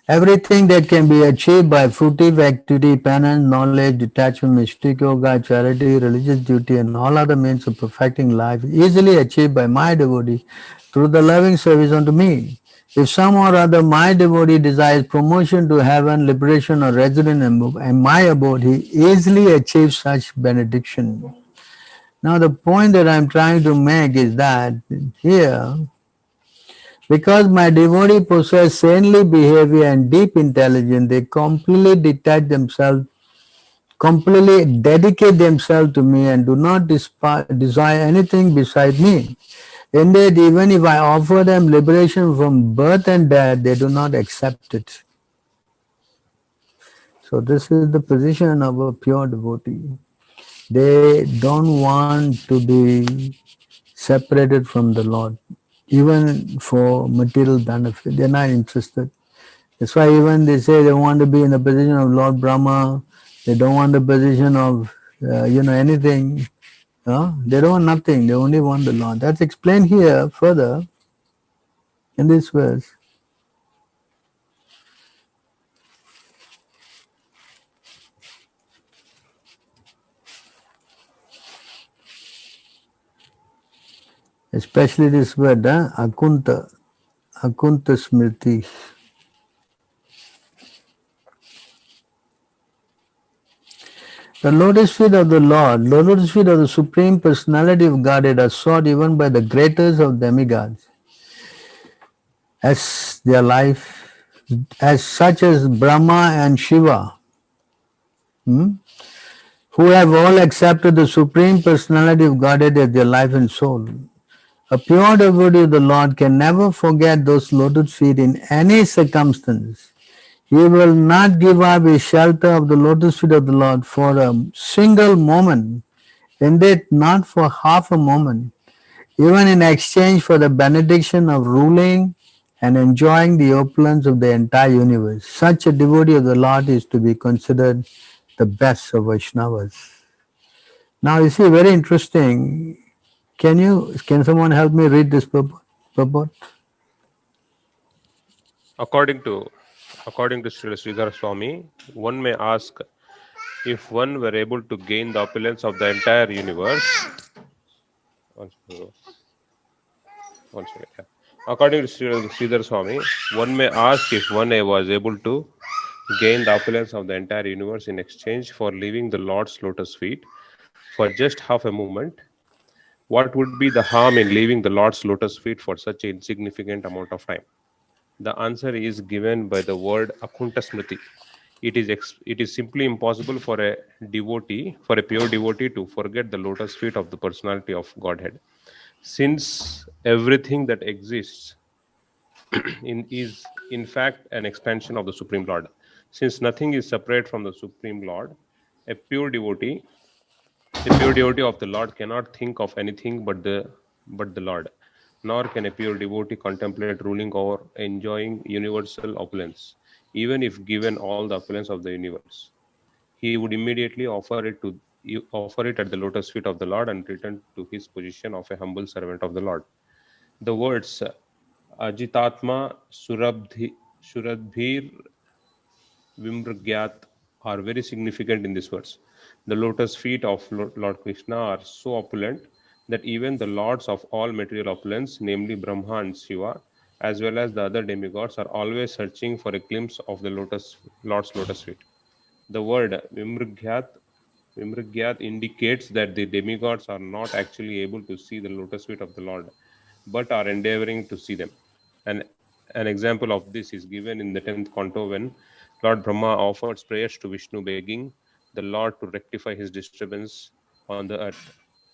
everything that can be achieved by fruitive activity, penance, knowledge, detachment, mystic yoga, charity, religious duty, and all other means of perfecting life, easily achieved by my devotee through the loving service unto me. If some or other my devotee desires promotion to heaven, liberation, or residence in my abode, he easily achieves such benediction. Now the point that I am trying to make is that here, because my devotee possess saintly behavior and deep intelligence, they completely detach themselves, completely dedicate themselves to me and do not desire anything beside me. Indeed, even if I offer them liberation from birth and death, they do not accept it. So this is the position of a pure devotee. They don't want to be separated from the Lord, even for material benefit. They're not interested. That's why even they say they want to be in the position of Lord Brahma. They don't want the position of anything. They don't want nothing. They only want the Lord. That's explained here further in this verse. Especially this word, Akunta Smriti. The lotus feet of the Lord, lotus feet of the Supreme Personality of Godhead are sought even by the greatest of demigods as their life, as such as Brahma and Shiva, who have all accepted the Supreme Personality of Godhead as their life and soul. A pure devotee of the Lord can never forget those lotus feet in any circumstance. He will not give up his shelter of the lotus feet of the Lord for a single moment, indeed not for half a moment, even in exchange for the benediction of ruling and enjoying the opulence of the entire universe. Such a devotee of the Lord is to be considered the best of Vaishnavas. Now you see, very interesting. Can someone help me read this purport? According to Srila Sridhar Swami, one may ask, if one were able to gain the opulence of the entire universe. One second, yeah. According to Sridhar Swami, one may ask, if one was able to gain the opulence of the entire universe in exchange for leaving the Lord's lotus feet for just half a moment, what would be the harm in leaving the Lord's lotus feet for such an insignificant amount of time? The answer is given by the word Akunta Smriti. It is simply impossible for a pure devotee, to forget the lotus feet of the personality of Godhead, since everything that exists is in fact an expansion of the Supreme Lord. Since nothing is separate from the Supreme Lord, a pure devotee of the Lord cannot think of anything but the Lord, nor can a pure devotee contemplate ruling or enjoying universal opulence, even if given all the opulence of the universe. He would immediately offer it at the lotus feet of the Lord and return to his position of a humble servant of the Lord. The words Ajitatma Suradbhir Vimragyat are very significant in this verse. The lotus feet of Lord Krishna are so opulent that even the lords of all material opulence, namely Brahma and Shiva, as well as the other demigods, are always searching for a glimpse of the Lord's lotus feet. The word Vimragyat indicates that the demigods are not actually able to see the lotus feet of the Lord, but are endeavoring to see them. An example of this is given in the 10th canto when Lord Brahma offers prayers to Vishnu, begging the Lord to rectify his disturbance on the earth.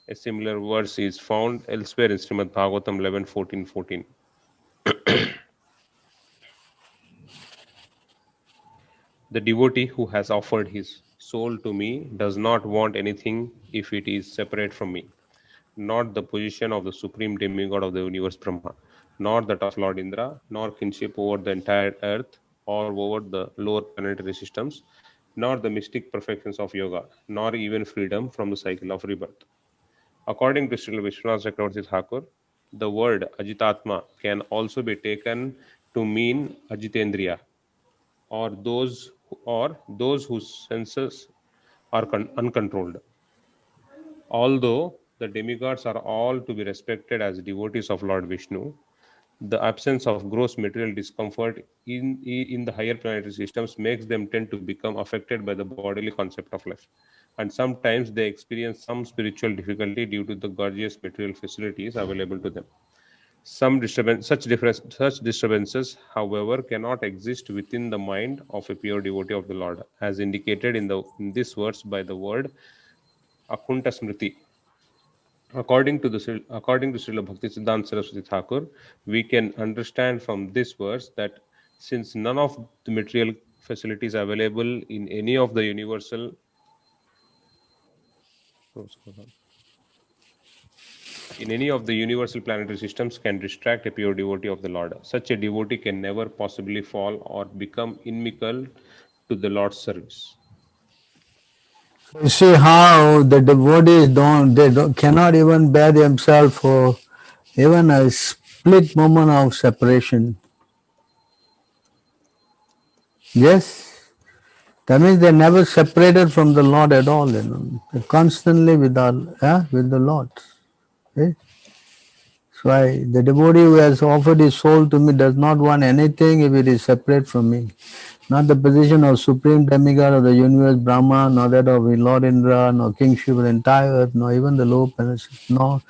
A similar verse is found elsewhere in Srimad Bhagavatam 11:14-14. The devotee who has offered his soul to me does not want anything if it is separate from me, not the position of the supreme demigod of the universe Brahma, nor that of Lord Indra, nor kinship over the entire earth or over the lower planetary systems, nor the mystic perfections of yoga, nor even freedom from the cycle of rebirth. According to Srila Vishwanath Chakravarti Thakur, the word Ajitatma can also be taken to mean Ajitendriya, or those whose senses are uncontrolled. Although the demigods are all to be respected as devotees of Lord Vishnu, the absence of gross material discomfort in the higher planetary systems makes them tend to become affected by the bodily concept of life, and sometimes they experience some spiritual difficulty due to the gorgeous material facilities available to them. Such disturbances, however, cannot exist within the mind of a pure devotee of the Lord, as indicated in this verse by the word Akunta Smriti. According to Srila Bhaktisiddhanta Saraswati Thakur, we can understand from this verse that since none of the material facilities available in any of the universal planetary systems can distract a pure devotee of the Lord, such a devotee can never possibly fall or become inimical to the Lord's service. You see how the devotees cannot even bear themselves for even a split moment of separation. Yes, that means they're never separated from the Lord at all. They're constantly with the Lord. Okay? So the devotee who has offered his soul to me does not want anything if it is separate from me. Not the position of supreme demigod of the universe, Brahma, nor that of Lord Indra, nor kingship of the entire earth, nor even the lower planets, nor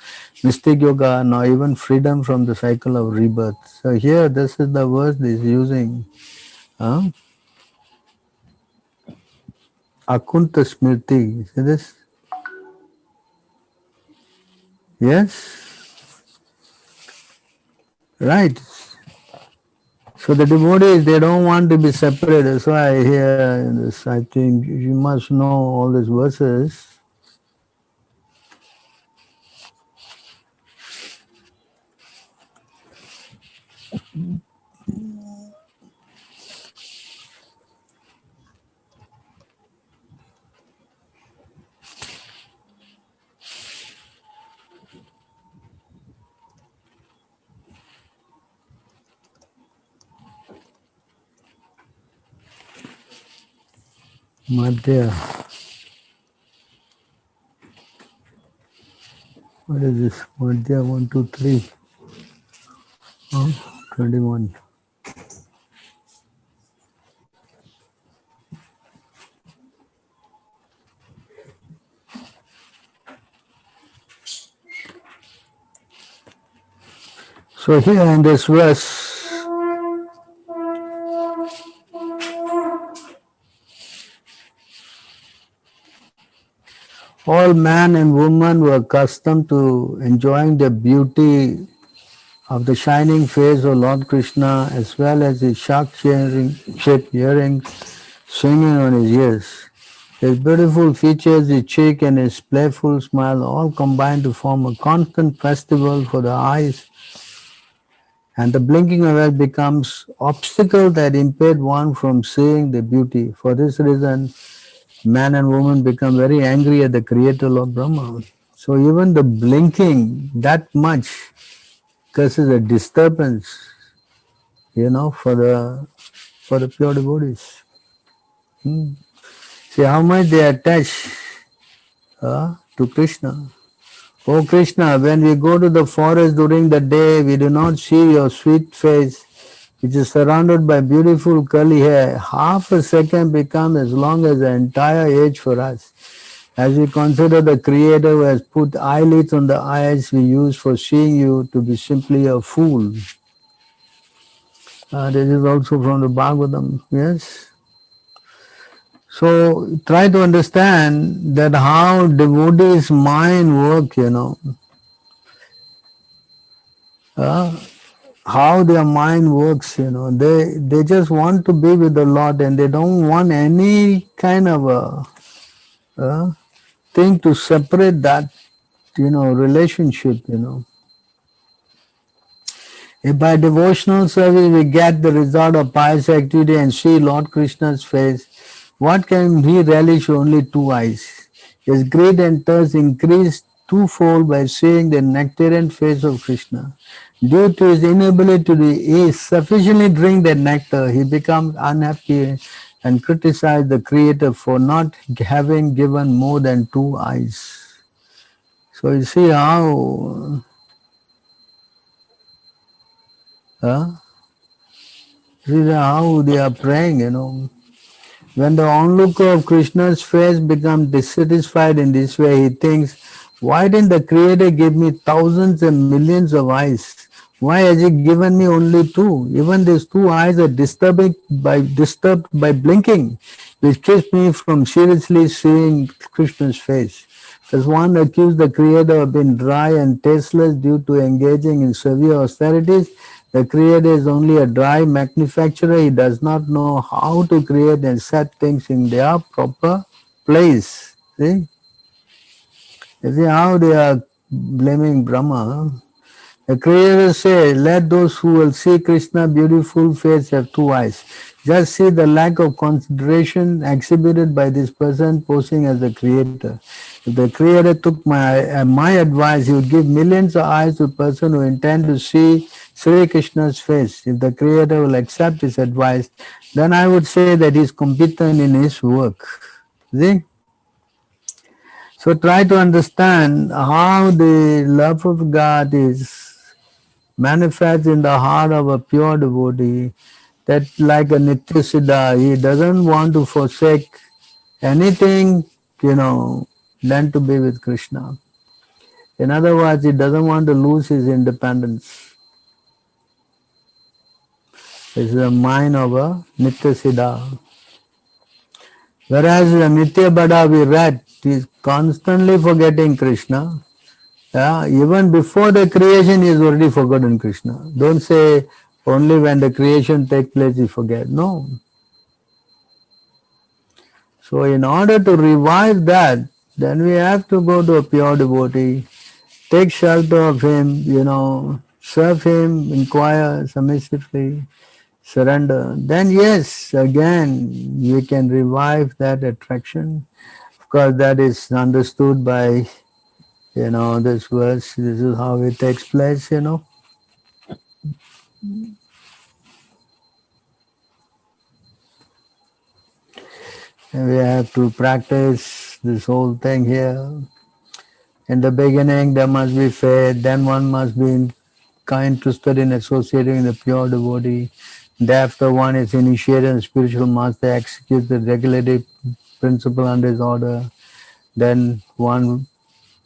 mystic yoga, nor even freedom from the cycle of rebirth. So here, this is the verse is using Akunta Smriti. See this? Yes? Right. So the devotees, they don't want to be separated. That's why here in this, I think you must know all these verses. Madhya. What is this? Madhya 1, 2, 3. 21. So here in this verse, all man and woman were accustomed to enjoying the beauty of the shining face of Lord Krishna as well as his shark-shaped earrings, swinging on his ears. His beautiful features, his cheek, and his playful smile all combine to form a constant festival for the eyes, and the blinking of it becomes obstacle that impede one from seeing the beauty. For this reason, man and woman become very angry at the creator Lord Brahma. So even the blinking that much causes a disturbance, for the pure devotees. See how much they attach to Krishna. Oh Krishna, when we go to the forest during the day, we do not see your sweet face, which is surrounded by beautiful curly hair. Half a second becomes as long as the entire age for us. As we consider the Creator who has put eyelids on the eyes we use for seeing you to be simply a fool. This is also from the Bhagavatam, yes. So try to understand that how devotees' mind work, how their mind works, They just want to be with the Lord and they don't want any kind of a thing to separate that, relationship, If by devotional service we get the result of pious activity and see Lord Krishna's face, what can he relish only two eyes? His greed and thirst increase twofold by seeing the nectarian face of Krishna. Due to his inability to sufficiently drink the nectar, he becomes unhappy and criticizes the Creator for not having given more than two eyes. So you see how how they are praying, When the onlooker of Krishna's face becomes dissatisfied in this way, he thinks, why didn't the Creator give me thousands and millions of eyes? Why has he given me only two? Even these two eyes are disturbed by blinking, which keeps me from seriously seeing Krishna's face. As one accused the Creator of being dry and tasteless due to engaging in severe austerities, the Creator is only a dry manufacturer. He does not know how to create and set things in their proper place. See? You see how they are blaming Brahma. The Creator says, let those who will see Krishna's beautiful face have two eyes. Just see the lack of consideration exhibited by this person posing as the Creator. If the Creator took my advice, he would give millions of eyes to a person who intend to see Sri Krishna's face. If the Creator will accept his advice, then I would say that he is competent in his work. See? So try to understand how the love of God is manifest in the heart of a pure devotee, that like a Nitya Siddha, he doesn't want to forsake anything, than to be with Krishna. In other words, he doesn't want to lose his independence. It's the mind of a Nitya Siddha. Whereas the Nitya Bada we read, he is constantly forgetting Krishna. Even before the creation, he has already forgotten Krishna. Don't say only when the creation takes place he forget. No. So in order to revive that, then we have to go to a pure devotee, take shelter of him, serve him, inquire submissively, surrender. Then yes, again, we can revive that attraction. Of course, that is understood by this verse. This is how it takes place, And we have to practice this whole thing here. In the beginning, there must be faith. Then one must be interested in associating with a pure devotee. Thereafter, one is initiated in spiritual master, executes the regulative principle under his order. Then one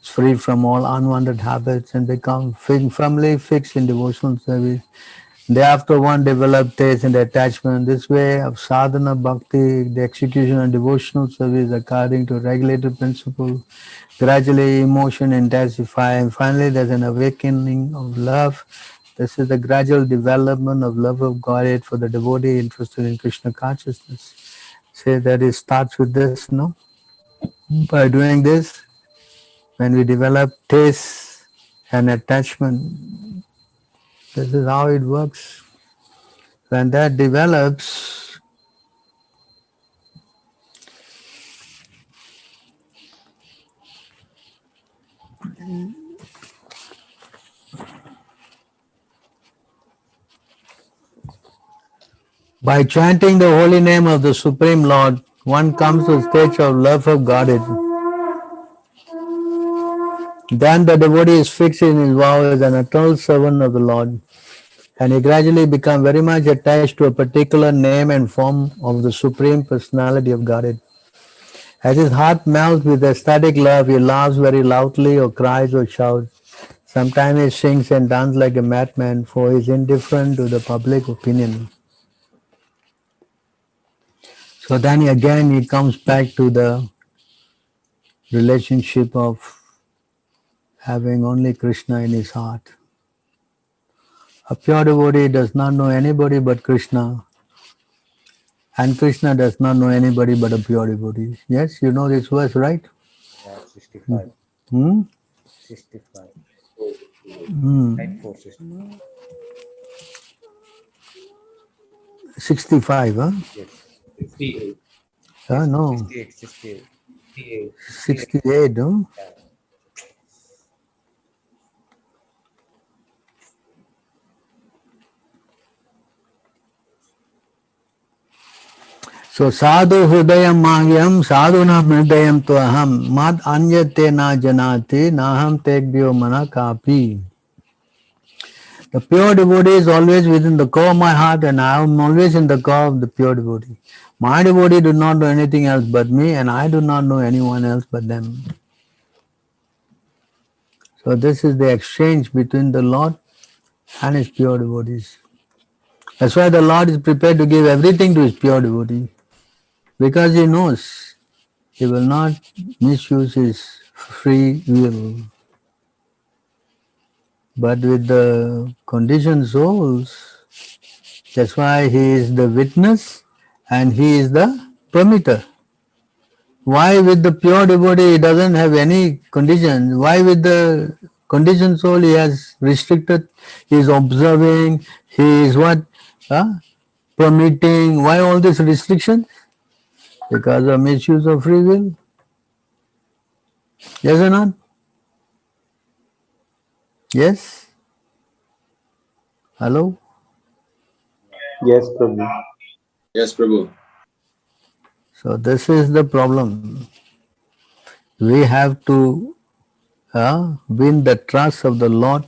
is free from all unwanted habits and become firmly fixed in devotional service. Thereafter, one develops taste and attachment. This way of sadhana bhakti, the execution of devotional service according to regulated principle, gradually emotion intensifies, and finally there's an awakening of love. This is the gradual development of love of Godhead for the devotee interested in Krishna consciousness. say that it starts with this, no? By doing this, when we develop taste and attachment, this is how it works. When that develops, by chanting the holy name of the Supreme Lord, one comes to a stage of love of Godhead. Then the devotee is fixed in his vow as an eternal servant of the Lord, and he gradually becomes very much attached to a particular name and form of the Supreme Personality of Godhead. As his heart melts with ecstatic love, he laughs very loudly or cries or shouts. Sometimes he sings and dances like a madman, for he is indifferent to the public opinion. So then again he comes back to the relationship of having only Krishna in his heart. A pure devotee does not know anybody but Krishna, and Krishna does not know anybody but a pure devotee. Yes, you know this verse, right? Yeah, 65. Hmm? 65. Hmm. 9465. 65, huh? Yes. 58. No. 68. 68. 58. 68, huh? Yeah. So sadhu hridayam mahyam sadhunam hridayam tu aham mad anyate na janati naham tekbhyo mana kapi. The pure devotee is always within the core of my heart, and I am always in the core of the pure devotee. My devotee do not know anything else but me, and I do not know anyone else but them. So this is the exchange between the Lord and his pure devotees. That's why the Lord is prepared to give everything to his pure devotee, because he knows he will not misuse his free will. But with the conditioned souls, that's why he is the witness and he is the permitter. Why with the pure devotee he doesn't have any conditions? Why with the conditioned soul he has restricted, he is observing, he is what? Permitting. Why all this restriction? Because of misuse of free will. Yes or not? Yes? Hello? Yes, Prabhu. Yes, Prabhu. So this is the problem. We have to win the trust of the Lord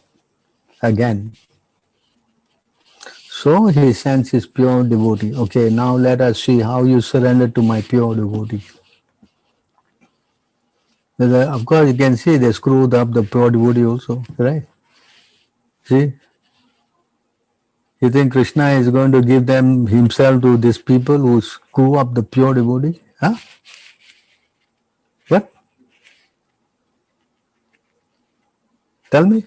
again. So he sends his pure devotee. Okay, now let us see how you surrender to my pure devotee. Of course, you can see they screwed up the pure devotee also, right? See? You think Krishna is going to give them himself to these people who screw up the pure devotee? Huh? What? Tell me.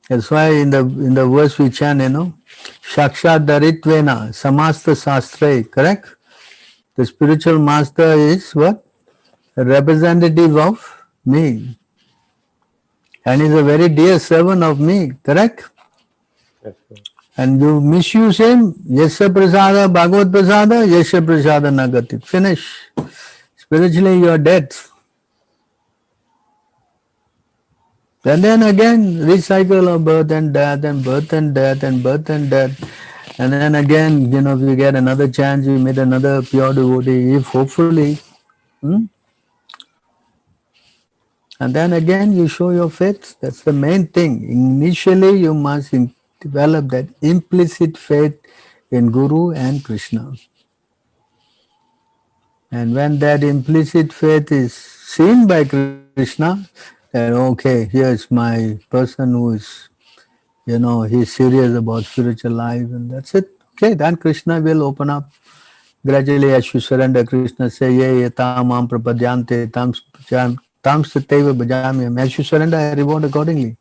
That's why in the verse we chant, Shakshat Daritvena Samasta Sastre, correct? The spiritual master is what? A representative of me. And is a very dear servant of me, correct? Yes, sir. And you misuse him, Yasya Prasada, Bhagavad Prasada, Yasya Prasada Nagati. Finish. Spiritually you are dead. And then again, recycle of birth and death and birth and death and birth and death. And then again, if you get another chance, you meet another pure devotee, if hopefully. And then again, you show your faith. That's the main thing. Initially, you must develop that implicit faith in Guru and Krishna. And when that implicit faith is seen by Krishna, then okay, here's my person who is, he's serious about spiritual life, and that's it. Okay, then Krishna will open up. Gradually, as you surrender, Krishna say, ye tamam prapadyante tam sateva bhajamyam. As you surrender, I reward accordingly.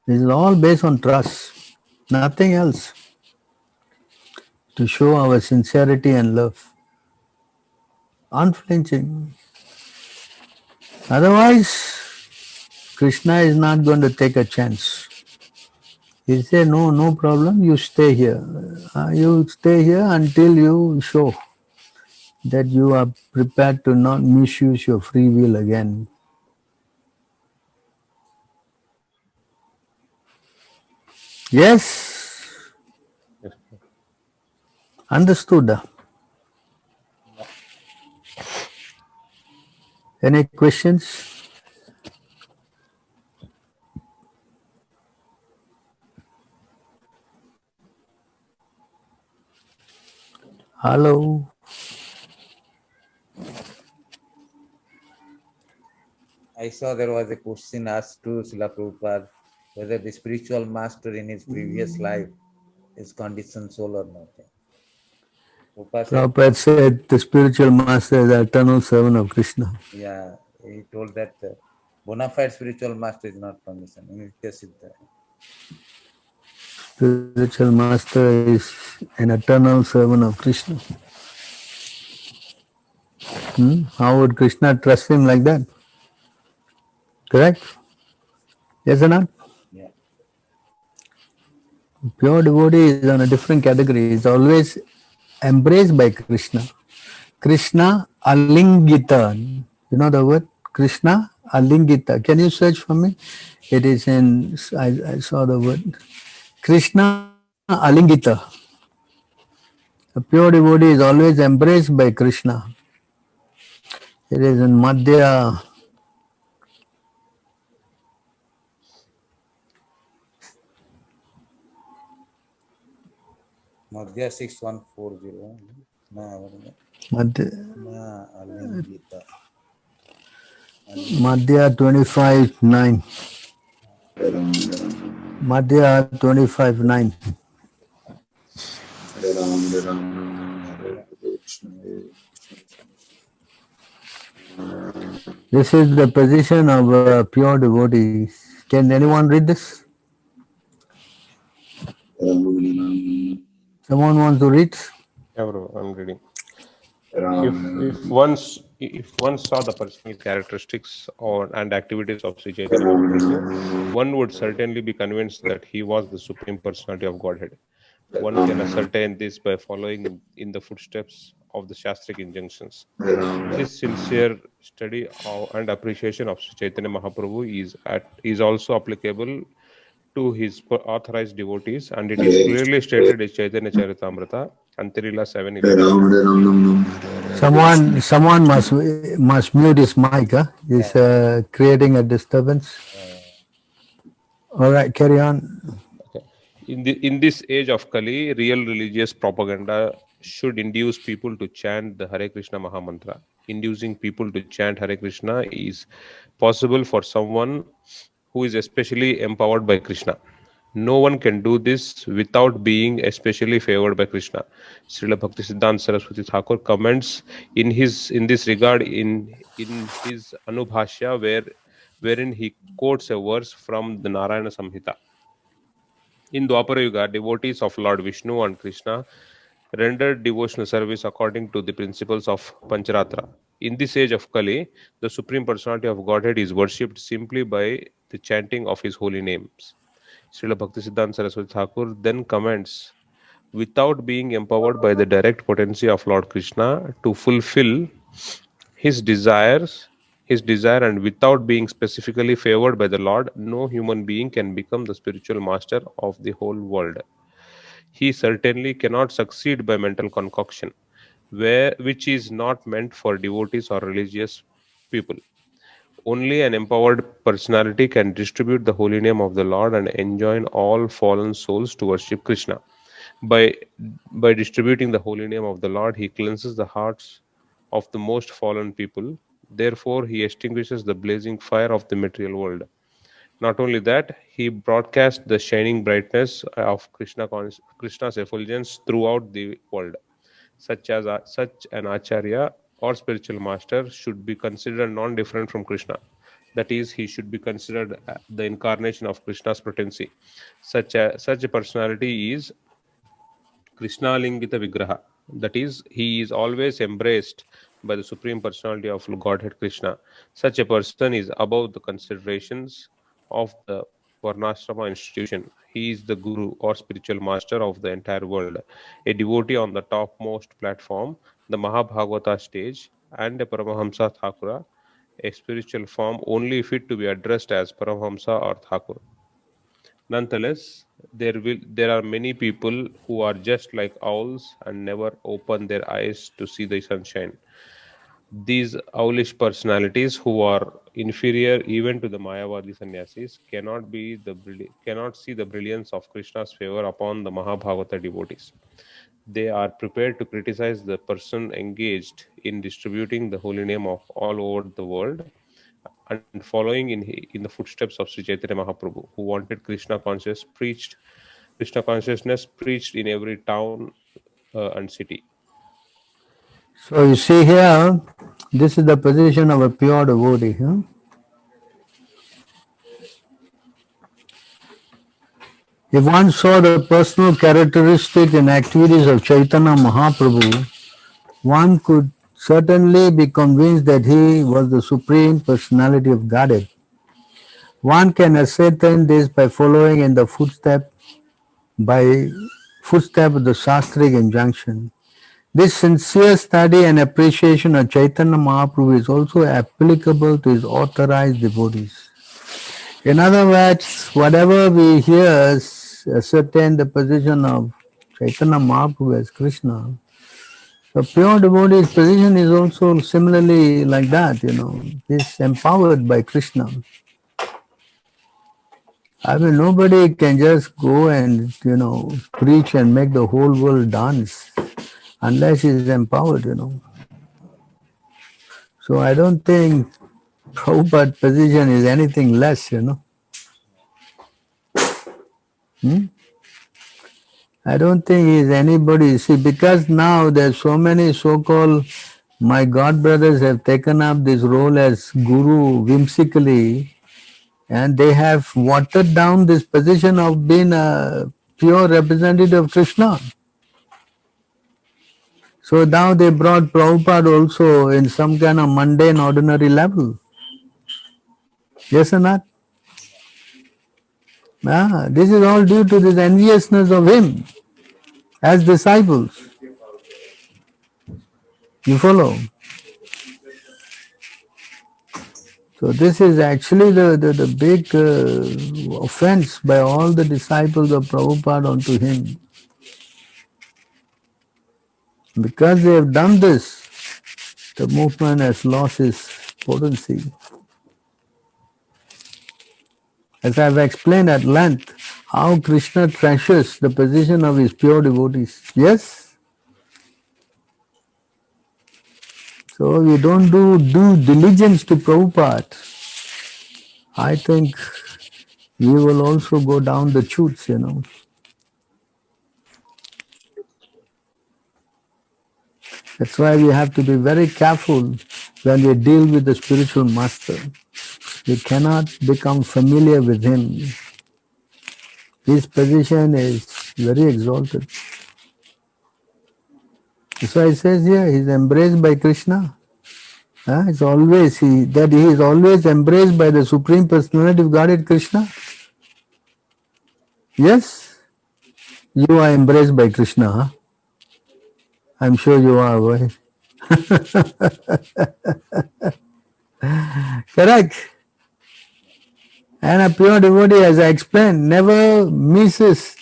This is all based on trust, nothing else. to show our sincerity and love. Unflinching. Otherwise, Krishna is not going to take a chance. He said, no problem, you stay here. You stay here until you show that you are prepared to not misuse your free will again. Yes, Yes. understood. Any questions? Hello. I saw there was a question asked to Srila Prabhupada whether the spiritual master in his previous life is conditioned soul or not. Prabhupada said, Prabhupada said the spiritual master is the eternal servant of Krishna. yeah, he told that bona fide spiritual master is not conditioned. Nitya Siddha. Spiritual master is an eternal servant of Krishna. How would Krishna trust him like that? Correct? Yes or not? Yeah. Pure devotee is on a different category. Is always embraced by Krishna. Krishna Alingita. You know the word? Krishna Alingita. Can you search for me? It is in, I saw the word. Krishna Alingita. A pure devotee is always embraced by Krishna. It is in Madhya. Madhya 6140. Madhya, Alingita. Madhya 25:9. Madhya 25:9. This is the position of a pure devotee. Can anyone read this? Someone wants to read? Yeah, bro, I'm reading. If one saw the personal characteristics and activities of Sri Chaitanya Mahaprabhu, one would certainly be convinced that he was the Supreme Personality of Godhead. One can ascertain this by following in the footsteps of the Shastric injunctions. This sincere study and appreciation of Sri Chaitanya Mahaprabhu is also applicable to his authorized devotees, and it is clearly stated in Chaitanya Charitamrita, Antarila 7:11. Someone must mute his mic. He's creating a disturbance. All right, carry on. Okay. In this age of Kali, real religious propaganda should induce people to chant the Hare Krishna Mahamantra. Inducing people to chant Hare Krishna is possible for someone who is especially empowered by Krishna. No one can do this without being especially favored by Krishna. Srila Bhaktisiddhanta Saraswati Thakur comments in this regard in his Anubhashya, wherein he quotes a verse from the Narayana Samhita. In Dwapara Yuga, devotees of Lord Vishnu and Krishna rendered devotional service according to the principles of Pancharatra. In this age of Kali, the Supreme Personality of Godhead is worshipped simply by the chanting of his holy names. Srila Bhaktisiddhanta Saraswati Thakur then comments, without being empowered by the direct potency of Lord Krishna to fulfill his desire, and without being specifically favored by the Lord, no human being can become the spiritual master of the whole world. He certainly cannot succeed by mental concoction, which is not meant for devotees or religious people. Only an empowered personality can distribute the holy name of the Lord and enjoin all fallen souls to worship Krishna. By distributing the holy name of the Lord, he cleanses the hearts of the most fallen people. Therefore, he extinguishes the blazing fire of the material world. Not only that, he broadcasts the shining brightness of Krishna's effulgence throughout the world. Such an acharya or spiritual master should be considered non-different from Krishna. That is, he should be considered the incarnation of Krishna's potency. Such a personality is Krishna Lingita Vigraha. That is, he is always embraced by the Supreme Personality of Godhead Krishna. Such a person is above the considerations of the Varnashrama institution. He is the Guru or spiritual master of the entire world, a devotee on the topmost platform, the Mahabhagavata stage, and a Paramahamsa Thakura, a spiritual form only fit to be addressed as Paramahamsa or Thakur. Nonetheless, there are many people who are just like owls and never open their eyes to see the sunshine. These owlish personalities, who are inferior even to the Mayavadi sannyasis, cannot see the brilliance of Krishna's favor upon the Mahabhagavata devotees. They are prepared to criticize the person engaged in distributing the holy name of all over the world and following in the footsteps of Sri Chaitanya Mahaprabhu, who wanted Krishna consciousness preached in every town and city. So you see here, this is the position of a pure devotee. Huh? If one saw the personal characteristics and activities of Chaitanya Mahaprabhu, one could certainly be convinced that he was the Supreme Personality of Godhead. One can ascertain this by following in the footstep of the Shastric injunction. This sincere study and appreciation of Chaitanya Mahaprabhu is also applicable to his authorized devotees. In other words, whatever we hear ascertain the position of Chaitanya Mahaprabhu as Krishna, the pure devotee's position is also similarly like that, He's empowered by Krishna. I mean, nobody can just go and, preach and make the whole world dance unless he's empowered, So I don't think Prabhupada's position is anything less, I don't think he's anybody. See, because now there's so many so-called, my god brothers have taken up this role as guru whimsically, and they have watered down this position of being a pure representative of Krishna. So now they brought Prabhupada also in some kind of mundane, ordinary level. Yes or not? This is all due to this enviousness of him as disciples. You follow? So this is actually the big offense by all the disciples of Prabhupada onto him. Because they have done this, the movement has lost its potency. As I have explained at length, how Krishna treasures the position of his pure devotees. Yes? So you don't do due diligence to Prabhupada, I think you will also go down the chutes, That's why we have to be very careful when we deal with the spiritual master. We cannot become familiar with him. His position is very exalted. That's why it says here, he is embraced by Krishna. He is always embraced by the Supreme Personality of Godhead Krishna. Yes, you are embraced by Krishna. Huh? I'm sure you are. Right? Correct. And a pure devotee, as I explained, never misses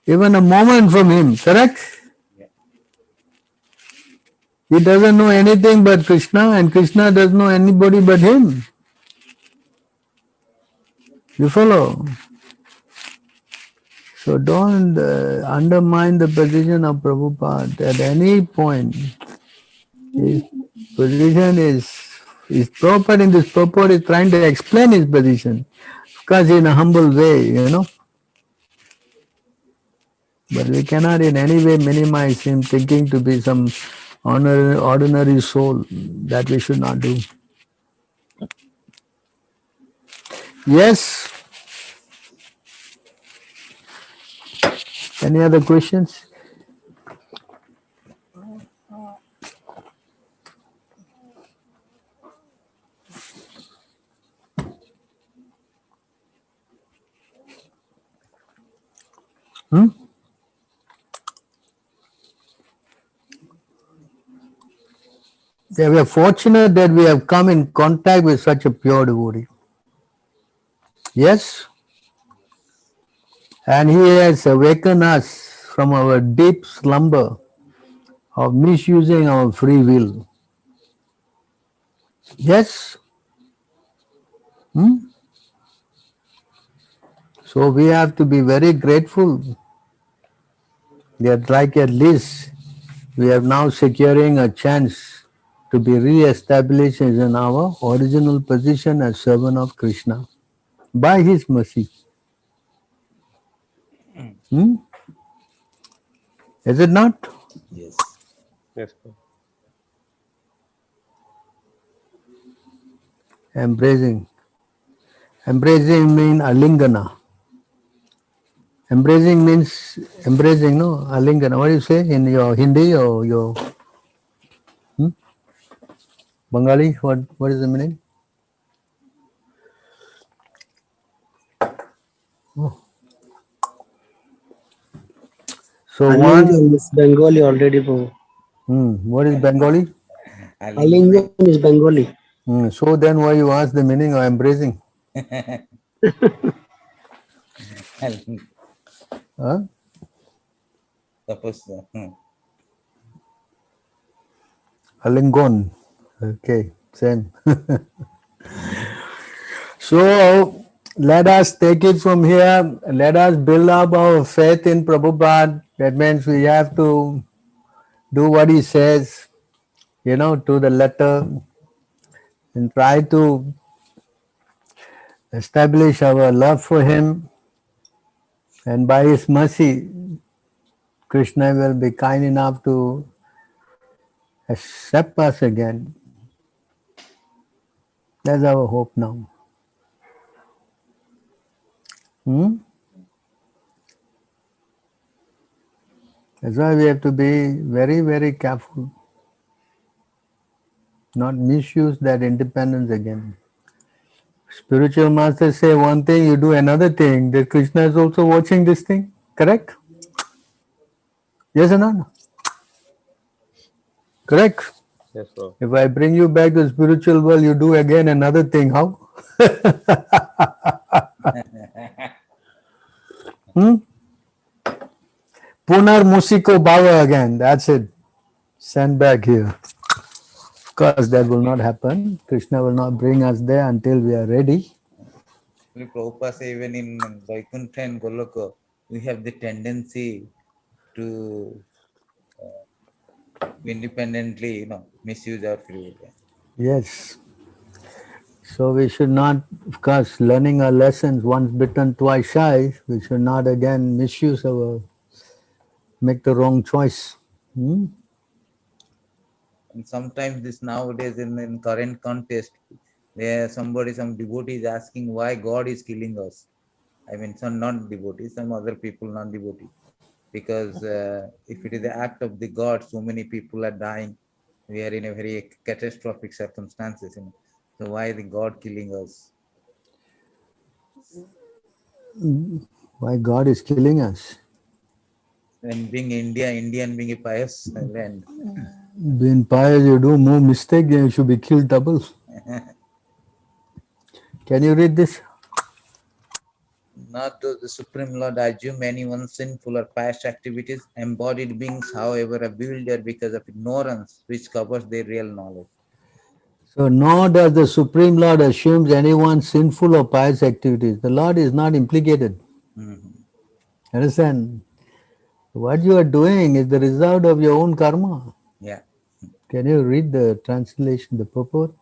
even a moment from him. Correct? He doesn't know anything but Krishna, and Krishna doesn't know anybody but him. You follow? So don't undermine the position of Prabhupada at any point. His position is Prabhupada in this purport is trying to explain his position. Of course, in a humble way, But we cannot in any way minimize him, thinking to be some ordinary soul. That we should not do. Yes? Any other questions? Hmm? Yeah, we are fortunate that we have come in contact with such a pure devotee. Yes? And he has awakened us from our deep slumber of misusing our free will. Yes? Hmm? So we have to be very grateful that, like, at least we are now securing a chance to be re-established in our original position as servant of Krishna by his mercy. Hmm? Is it not? Yes. Yes, Prabhu. Embracing. Embracing means alingana. Embracing means embracing, no? Alingana. What do you say in your Hindi or your Bengali? What is the meaning? So one, Alingam is Bengali already, Prabhu. what is Bengali? Alingam is Bengali. So then why you ask the meaning of embracing? Huh? Suppose, Alingon. Okay, same. So let us take it from here. Let us build up our faith in Prabhupada. That means we have to do what he says, to the letter, and try to establish our love for him. And by his mercy, Krishna will be kind enough to accept us again. That's our hope now. That's why we have to be very, very careful, not misuse that independence again. Spiritual masters say one thing, you do another thing. That Krishna is also watching this thing, correct? Yes or no? Correct. Yes, Prabhu. If I bring you back to the spiritual world, you do again another thing. How? Punar Musiko Bhava again. That's it. Send back here. Of course, that will not happen. Krishna will not bring us there until we are ready. Prabhupada say even in Vaikuntha and Goloka, we have the tendency to independently, misuse our free will. Yes. So we should not, of course, learning our lessons, once bitten, twice shy, we should not again misuse make the wrong choice. And sometimes this nowadays in current context, some devotee is asking why God is killing us. I mean, some not devotees, some other people not devotee. Because if it is the act of the God, so many people are dying. We are in a very catastrophic circumstances. So why the God killing us? Why God is killing us? And being Indian being a pious land. Being pious, you do more mistake, then you should be killed double. Can you read this? Not does the Supreme Lord assume anyone's sinful or past activities. Embodied beings, however, are bewildered because of ignorance, which covers their real knowledge. So nor does the Supreme Lord assumes anyone's sinful or pious activities. The Lord is not implicated. Understand? What you are doing is the result of your own karma. Yeah. Can you read the translation, the purport?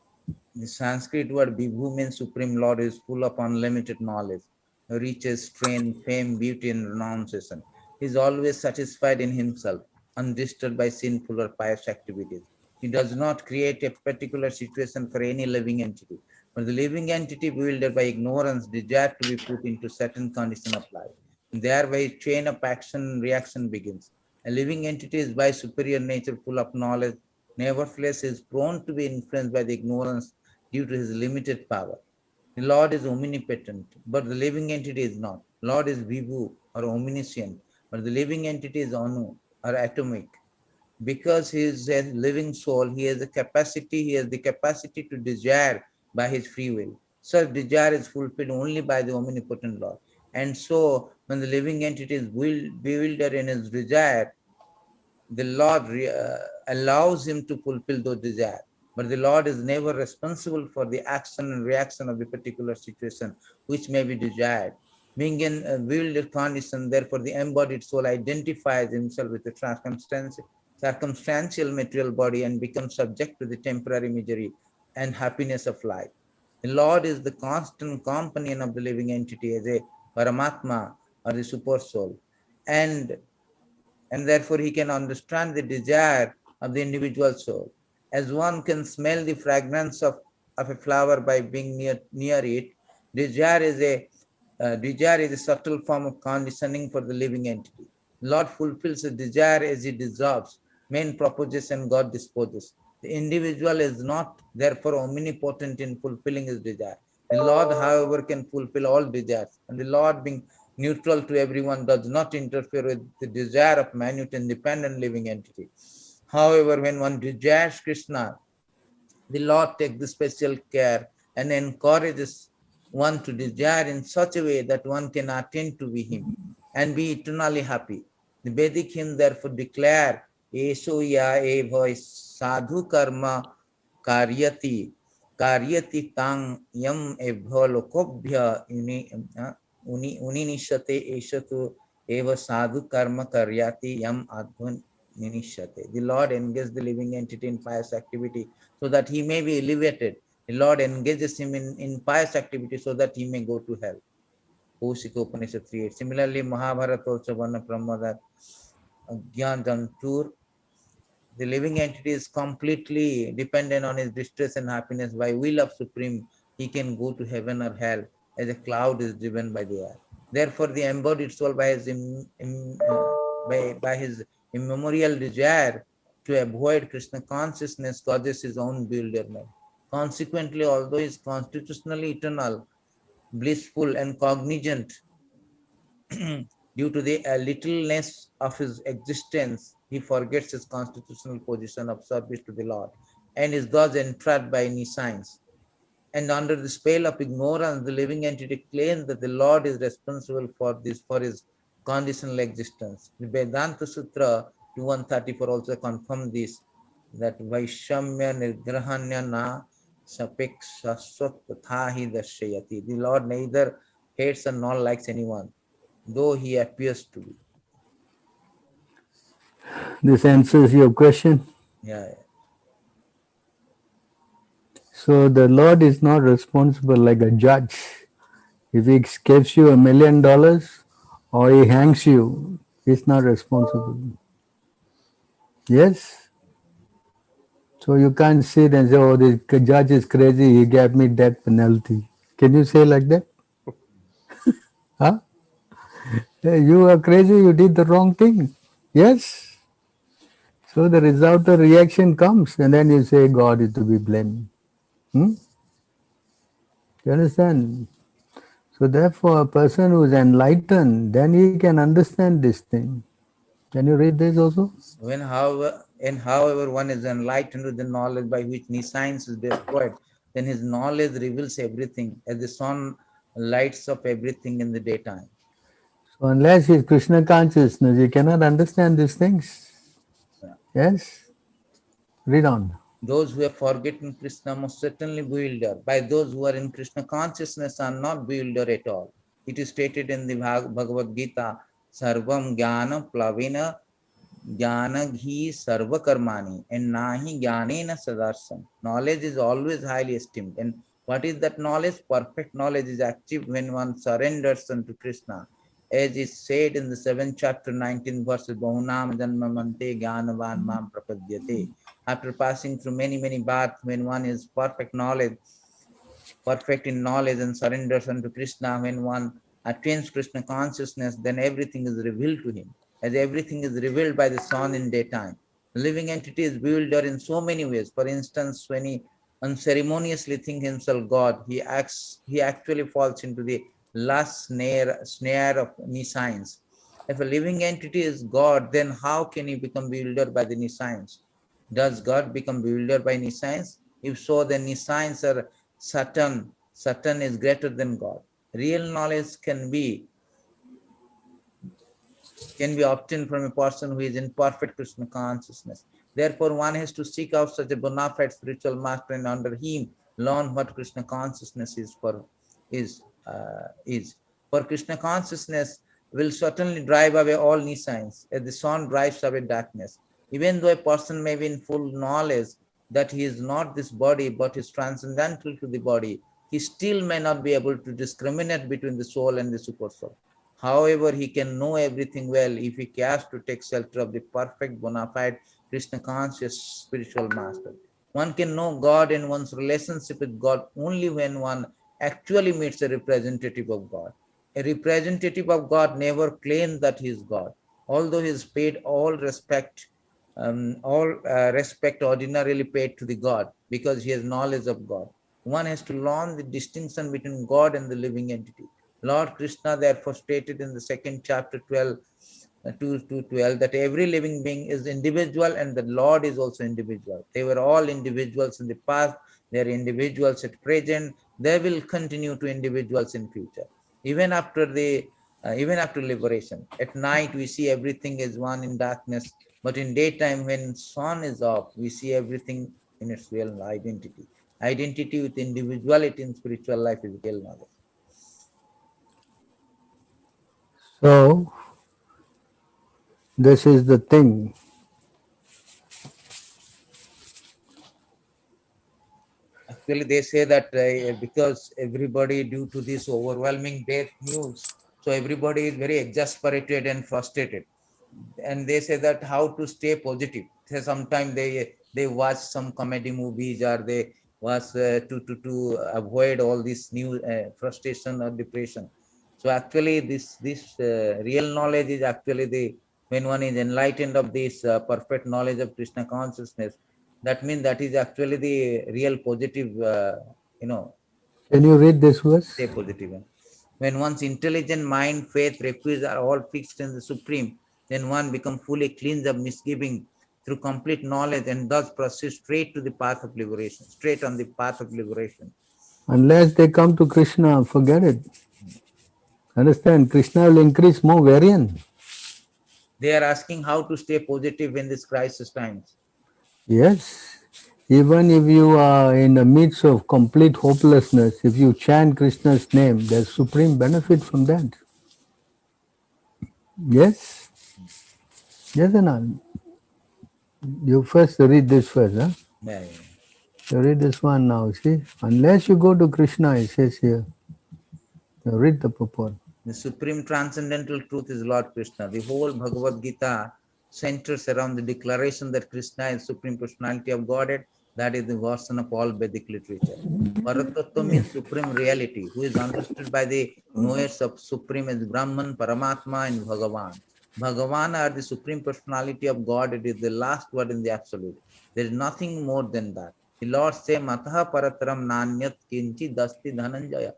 The Sanskrit word Vibhu means Supreme Lord is full of unlimited knowledge, riches, strength, fame, beauty, and renunciation. He is always satisfied in himself, undisturbed by sinful or pious activities. He does not create a particular situation for any living entity, but the living entity bewildered by ignorance desire to be put into certain condition of life. Thereby, a chain of action and reaction begins. A living entity is by superior nature full of knowledge, nevertheless is prone to be influenced by the ignorance due to his limited power. The Lord is omnipotent, but the living entity is not. Lord is Vibhu or omniscient, but the living entity is anu or atomic. Because he is a living soul, he has the capacity to desire by his free will. Such desire is fulfilled only by the omnipotent Lord. And so, when the living entity is bewildered in his desire, the Lord allows him to fulfill those desires. But the Lord is never responsible for the action and reaction of the particular situation which may be desired. Being in a bewildered condition, therefore, the embodied soul identifies himself with the circumstantial material body and becomes subject to the temporary misery and happiness of life. The Lord is the constant companion of the living entity as a Paramatma or the super soul. And therefore he can understand the desire of the individual soul. As one can smell the fragrance of a flower by being near it, desire is a subtle form of conditioning for the living entity. Lord fulfills the desire as he deserves. Man proposes and God disposes. The individual is not therefore omnipotent in fulfilling his desire. The Lord, however, can fulfill all desires, and the Lord, being neutral to everyone, does not interfere with the desire of minute independent living entity. However, when one desires Krishna, the Lord takes the special care and encourages one to desire in such a way that one can attain to be him and be eternally happy. The Vedic hymn therefore declare, Esho ya eva sadhu karma karyati tang yam evha lokobhya uninishate eshatu eva sadhu karma karyati yam adhun ninishate. The Lord engages the living entity in pious activity so that he may be elevated. The Lord engages him in pious activity so that he may go to hell. Kaushika Upanishad 3:8. Similarly, Mahabharata also Varna Brahma that Gyan Jantur, the living entity is completely dependent on his distress and happiness. By will of Supreme, he can go to heaven or hell as a cloud is driven by the air. Therefore, the embodied soul by his immemorial desire to avoid Krishna consciousness causes his own bewilderment. Consequently, although he is constitutionally eternal, blissful, and cognizant, due to the littleness of his existence, he forgets his constitutional position of service to the Lord and is thus entrapped by nescience. And under the spell of ignorance, the living entity claims that the Lord is responsible for his conditional existence. The Vedanta Sutra 2134 also confirms this, that Vaishamya Nirgrahanya na sapeksaswat tathahi darshayati. The Lord neither hates nor likes anyone, though he appears to be. This answers your question. Yeah. So the Lord is not responsible like a judge. If he gives you $1 million or he hangs you, he's not responsible. Yes? So you can't sit and say, oh, the judge is crazy, he gave me death penalty. Can you say like that? Huh? Hey, you are crazy, you did the wrong thing. Yes? So the result, the reaction comes, and then you say God is to be blamed. You understand? So therefore, a person who is enlightened, then he can understand this thing. Can you read this also? However one is enlightened with the knowledge by which nescience is destroyed, then his knowledge reveals everything, as the sun lights up everything in the daytime. So unless he is Krishna consciousness, he cannot understand these things. Yeah. Yes? Read on. Those who have forgotten Krishna must certainly bewildered. By those who are in Krishna consciousness are not bewildered at all. It is stated in the Bhagavad Gita, Sarvam Jnana Plavena Jnana Ghi Sarva Karmani and Nahi Jnanena Sadarsam. Knowledge is always highly esteemed. And what is that knowledge? Perfect knowledge is achieved when one surrenders unto Krishna. As is said in the 7th chapter, 19th verse, Bahunam Janmamante Jnanavan Mam Prapadyate. After passing through many births, when one is perfect in knowledge and surrenders unto Krishna, when one attains Krishna consciousness, then everything is revealed to him, as everything is revealed by the sun in daytime. The living entity is bewildered in so many ways. For instance, when he unceremoniously thinks himself God, he actually falls into the last snare of nescience. If a living entity is God, then how can he become bewildered by the nescience? Does God become bewildered by nescience? If so, then nescience are Satan. Satan is greater than God. Real knowledge can be obtained from a person who is in perfect Krishna consciousness. Therefore, one has to seek out such a bona fide spiritual master and under him learn what Krishna consciousness is. For Krishna consciousness will certainly drive away all nescience, as the sun drives away darkness. Even though a person may be in full knowledge that he is not this body but is transcendental to the body, he still may not be able to discriminate between the soul and the super soul. However, he can know everything well if he cares to take shelter of the perfect bona fide Krishna conscious spiritual master. One can know God and one's relationship with God only when one actually meets a representative of God. A representative of God never claims that he is God, although he is paid all respect ordinarily paid to the God because he has knowledge of God. One has to learn the distinction between God and the living entity. Lord Krishna therefore stated in the second chapter 12, 2 to 12, that every living being is individual and the Lord is also individual. They were all individuals in the past, they are individuals at present, they will continue to individuals in future. Even after liberation. At night we see everything as one in darkness, but in daytime when sun is up, we see everything in its real identity. Identity with individuality in spiritual life is real knowledge. So, this is the thing. Actually, they say that because everybody, due to this overwhelming death news, so everybody is very exasperated and frustrated. And they say that how to stay positive. Sometimes they watch some comedy movies or they watch to avoid all this new frustration or depression. So actually, this real knowledge is actually the when one is enlightened of this perfect knowledge of Krishna consciousness. That means that is actually the real positive, Can you read this verse? stay positive. When one's intelligent mind, faith, refuge are all fixed in the Supreme, then one becomes fully cleansed of misgiving through complete knowledge and thus proceeds straight to the path of liberation, straight on the path of liberation. Unless they come to Krishna, forget it. Understand? Krishna will increase more variant. They are asking how to stay positive in this crisis times. Yes. Even if you are in the midst of complete hopelessness, if you chant Krishna's name, there's supreme benefit from that. Yes? Yes or not? You first read this first, huh? Yeah. You read this one now, see? Unless you go to Krishna, it says here. You read the purport. The supreme transcendental truth is Lord Krishna. The whole Bhagavad Gita centers around the declaration that Krishna is supreme personality of Godhead. That is the version of all Vedic literature. Paratattva means supreme reality, who is understood by the knowers of supreme as Brahman, Paramatma, and Bhagavan. Bhagavan are the supreme personality of God. It is the last word in the absolute. There is nothing more than that. The Lord says, Mataha parataram nanyat kinchi dasti dhananjaya.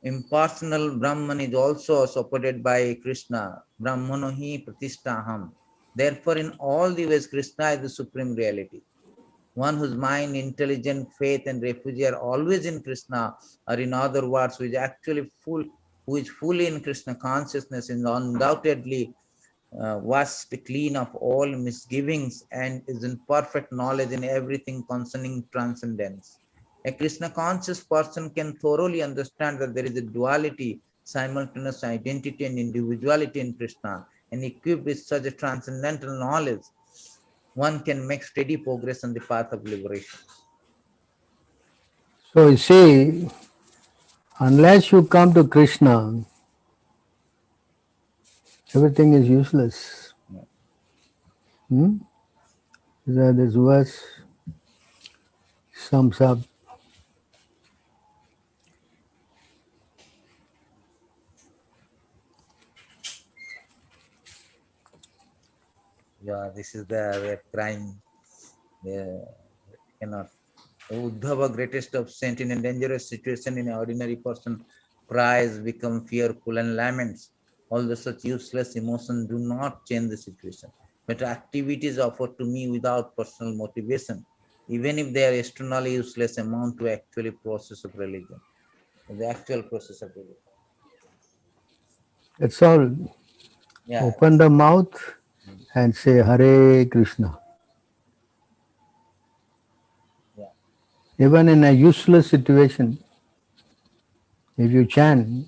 Impersonal Brahman is also supported by Krishna. Brahmanohi pratishtaham. Therefore, in all the ways, Krishna is the supreme reality. One whose mind, intelligence, faith, and refuge are always in Krishna, or in other words, who is fully in Krishna consciousness, is undoubtedly washed clean of all misgivings and is in perfect knowledge in everything concerning transcendence. A Krishna conscious person can thoroughly understand that there is a duality, simultaneous identity, and individuality in Krishna, and equipped with such a transcendental knowledge, one can make steady progress on the path of liberation. So you see, unless you come to Krishna, everything is useless. This verse sums up. Yeah, this is the crying. Cannot. Uddhava, greatest of saint, in a dangerous situation in an ordinary person, cries, become fearful and laments. although such useless emotions do not change the situation. But activities offered to me without personal motivation, even if they are externally useless, amount to actually process of religion. The actual process of religion. That's all. Yeah. Open the mouth and say Hare Krishna. Yeah. Even in a useless situation, if you chant,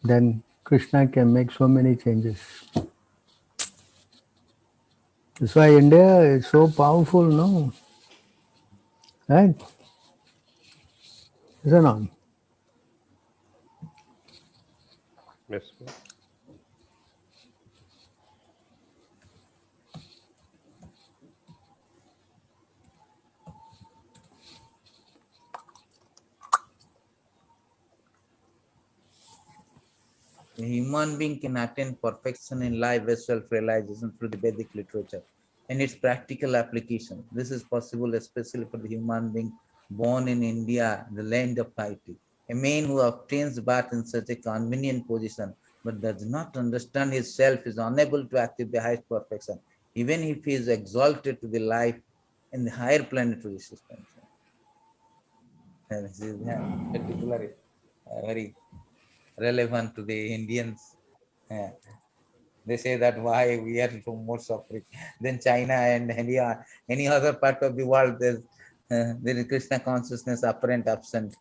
then Krishna can make so many changes. That's why India is so powerful, no? Right? Is it not? Yes. A human being can attain perfection in life as self-realization through the Vedic literature and its practical application. This is possible especially for the human being born in India, the land of piety. A man who obtains birth in such a convenient position but does not understand his self is unable to achieve the highest perfection, even if he is exalted to the life in the higher planetary systems. And this is particularly very relevant to the Indians. Yeah. They say that why we are more suffering than China and any other part of the world. There is Krishna consciousness apparent absent.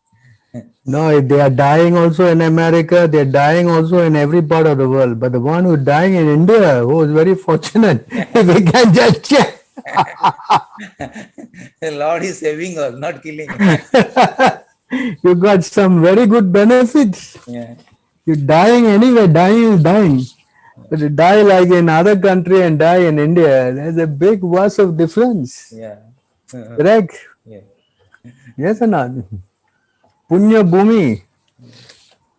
No, if they are dying also in America, they are dying also in every part of the world. But the one who is dying in India, who is very fortunate, if we can just check. The Lord is saving us, not killing. You got some very good benefits. Yeah. You're dying anyway, dying is dying. But to die like in other country and die in India, there's a big vast of difference. Yeah. Correct? Yeah. Yes or not? Punya Bhumi.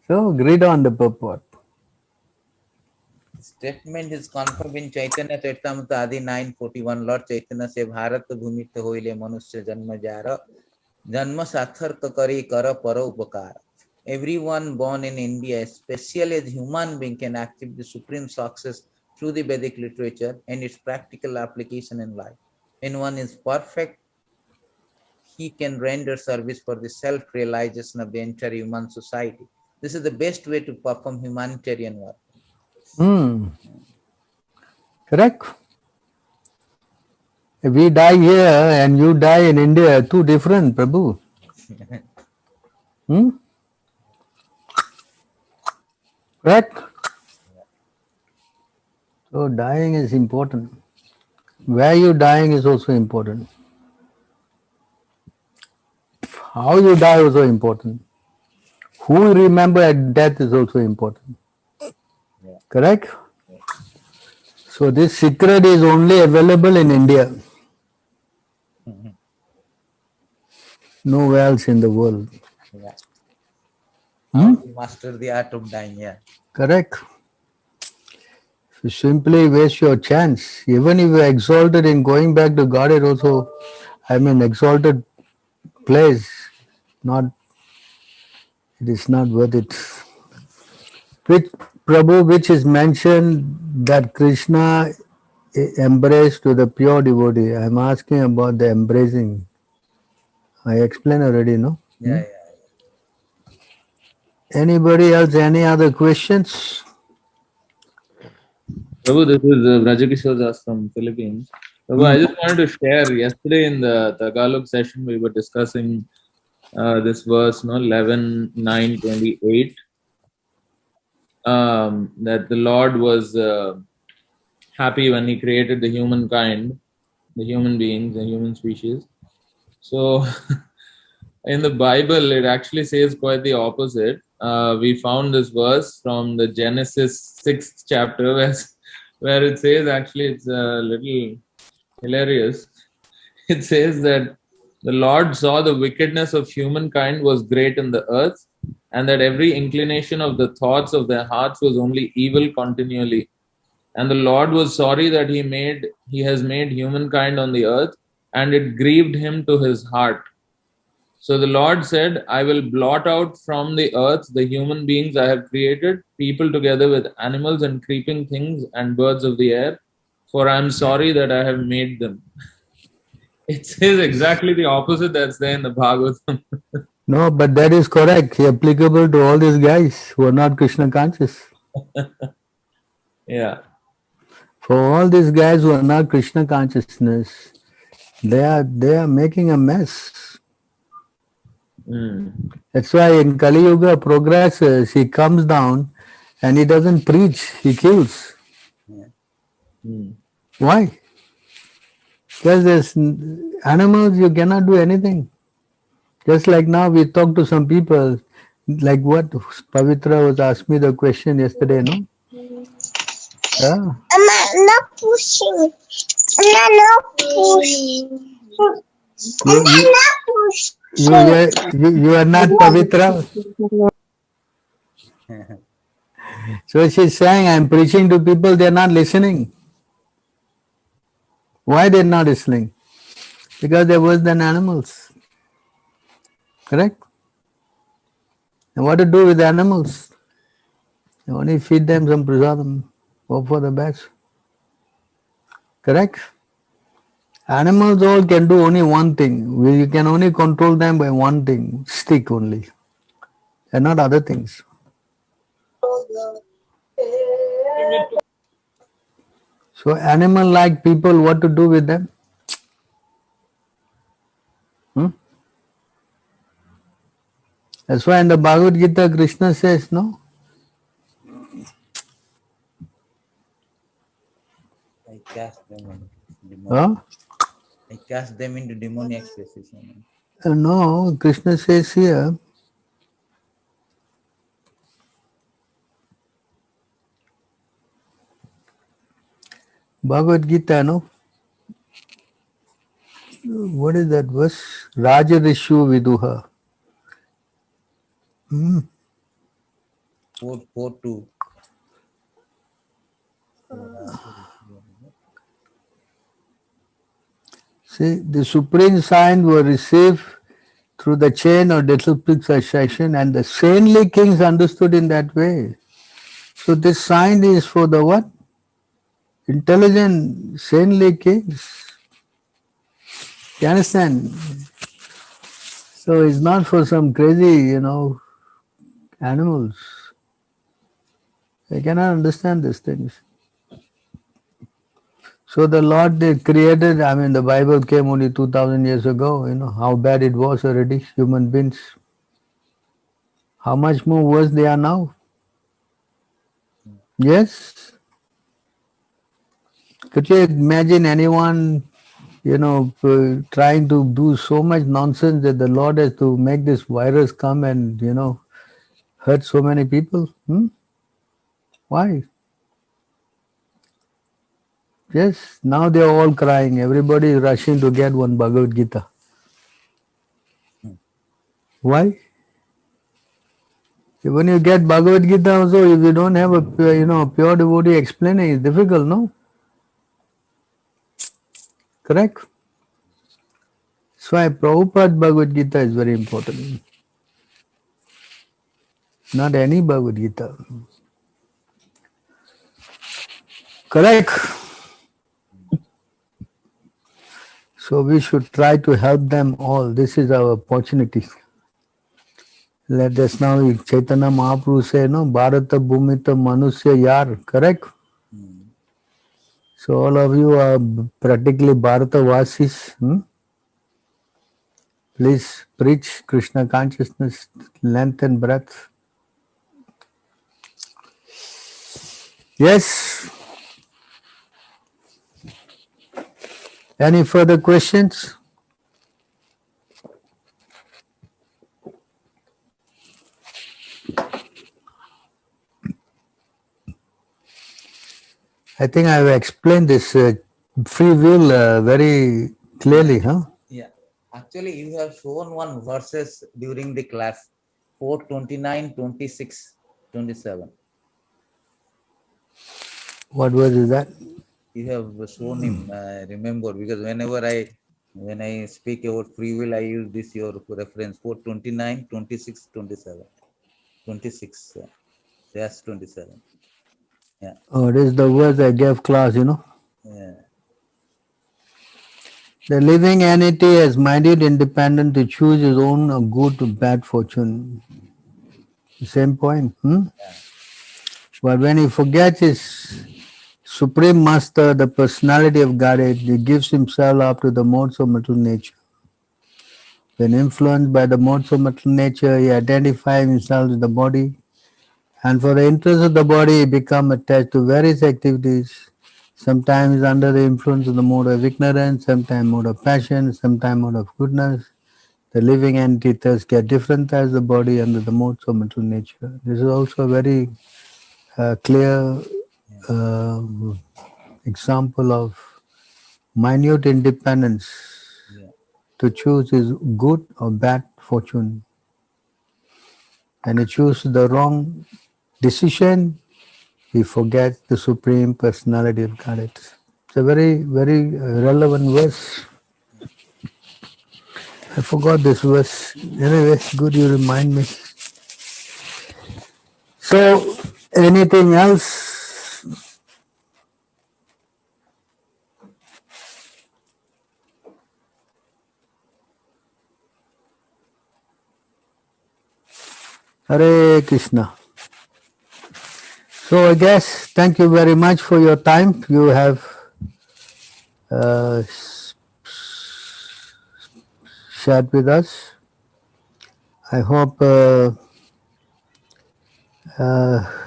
So, read on the purport. Statement is confirmed in Chaitanya Charitamrita Adi 941. Lord Chaitanya say Bharat Bhumit hoile manusya janma jara janma satharka kari kara para upakara. Everyone born in India, especially as human being, can achieve the supreme success through the Vedic literature and its practical application in life. When one is perfect, he can render service for the self-realization of the entire human society. This is the best way to perform humanitarian work. Correct? If we die here and you die in India, two different, Prabhu. Correct? So dying is important. Where you dying is also important. How you die is also important. Who you remember at death is also important. Yeah. Correct? Yeah. So this secret is only available in India. Nowhere else in the world. Yeah. How to master the art of dying, yeah. Correct. If you simply waste your chance, even if you are exalted in going back to Godhead also, exalted place, it is not worth it. Which Prabhu, which is mentioned that Krishna embraced to the pure devotee. I am asking about the embracing. I explained already, no? Yeah, yeah. Anybody else, any other questions? Prabhu, this is Rajakishore Das from Philippines. Prabhu, I just wanted to share, yesterday in the Tagalog session, we were discussing this verse, 11:9:28, that the Lord was happy when he created the humankind, the human beings, the human species. So in the Bible, it actually says quite the opposite. We found this verse from the Genesis 6th chapter, where it says, actually, it's a little hilarious. It says that the Lord saw the wickedness of humankind was great in the earth, and that every inclination of the thoughts of their hearts was only evil continually. And the Lord was sorry that he has made humankind on the earth, and it grieved him to his heart. So the Lord said, I will blot out from the earth the human beings I have created, people together with animals and creeping things and birds of the air, for I am sorry that I have made them. It says exactly the opposite that's there in the Bhagavatam. No, but that is correct. Applicable to all these guys who are not Krishna conscious. Yeah. For all these guys who are not Krishna consciousness, they are making a mess. That's why in Kali Yuga progresses, he comes down and he doesn't preach, he kills. Why? Because there's animals, you cannot do anything. Just like now we talk to some people, like what Pavitra was asked me the question yesterday, no? Yeah. I'm not pushing. I'm not pushing. You are not Pavitra. So she's saying, I'm preaching to people, they're not listening. Why they're not listening? Because they're worse than animals. Correct? And what to do with the animals? You only feed them some prasadam, hope for the best. Correct? Animals all can do only one thing. You can only control them by one thing, stick only, and not other things. So animal like people, what to do with them? That's why in the Bhagavad Gita, Krishna says, no? I cast them into Huh? I cast them into demoniac places. No, Krishna says here, Bhagavad Gita, no? What is that verse? Raja Rishu Viduha. 4:2. See, the supreme sign were received through the chain of disciplic succession, and the saintly kings understood in that way. So this sign is for the what? Intelligent, saintly kings. You understand? So it's not for some crazy, animals. They cannot understand these things. So the Lord they created, the Bible came only 2000 years ago, how bad it was already, human beings. How much more worse they are now? Yes? Could you imagine anyone, trying to do so much nonsense that the Lord has to make this virus come and, hurt so many people? Why? Yes, now they are all crying. Everybody is rushing to get one Bhagavad Gita. Why? When you get Bhagavad Gita also, if you don't have a pure devotee explaining, it's difficult, no? Correct? That's why Prabhupada Bhagavad Gita is very important. Not any Bhagavad Gita. Correct? So we should try to help them all. This is our opportunity. Let us now, Chaitanya Mahaprabhu say, no, Bharata Bhumita Manusya Yar, correct? So all of you are practically Bharata Vasis. Please preach Krishna consciousness, length and breadth. Yes? Any further questions? I think I have explained this free will very clearly, huh? Yeah. Actually, you have shown one verses during the class 4:29, 26, 27. What word is that? You have shown him, remember, because whenever I When I speak about free will, I use this your reference 429, 26, 27. 26. That's 27. Yeah. Oh, this is the verse I gave class, you know. Yeah. The living entity is minded independent to choose his own good or bad fortune. Same point. But when he forgets his Supreme Master, the personality of Godhead, he gives himself up to the modes of material nature. When influenced by the modes of material nature, he identifies himself with the body, and for the interest of the body, he becomes attached to various activities, sometimes under the influence of the mode of ignorance, sometimes mode of passion, sometimes mode of goodness. The living entity thus get different as the body under the modes of material nature. This is also a very clear example of minute independence to choose his good or bad fortune. And he chooses the wrong decision, he forgets the Supreme Personality of Godhead. It's a very, very relevant verse. I forgot this verse. Anyway, good you remind me. So, anything else? Hare Krishna. So I guess, thank you very much for your time. You have shared with us. I hope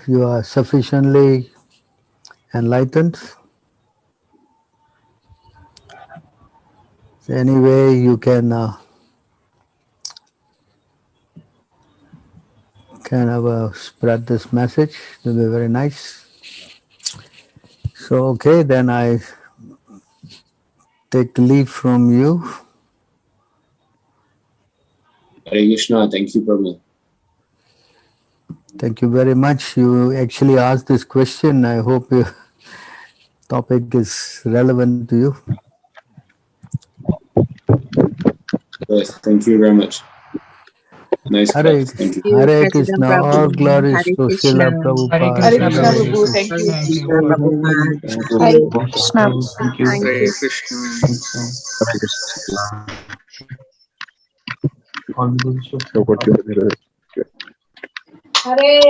you are sufficiently enlightened. Any way you can kind of spread this message, it will be very nice. So, okay, then I take leave from you. Hare Krishna. Thank you, Prabhu. Thank you very much. You actually asked this question. I hope your topic is relevant to you. Yes, thank you very much. Nice Hare class. Thank you. Hare Krishna. All glories to Srila Prabhupada. Hare Krishna, Krishna Prabhu. Prabhu, thank you. Thank you. Thank you. Hare Krishna. Thank you. Thank Hare you. Krishna. Hare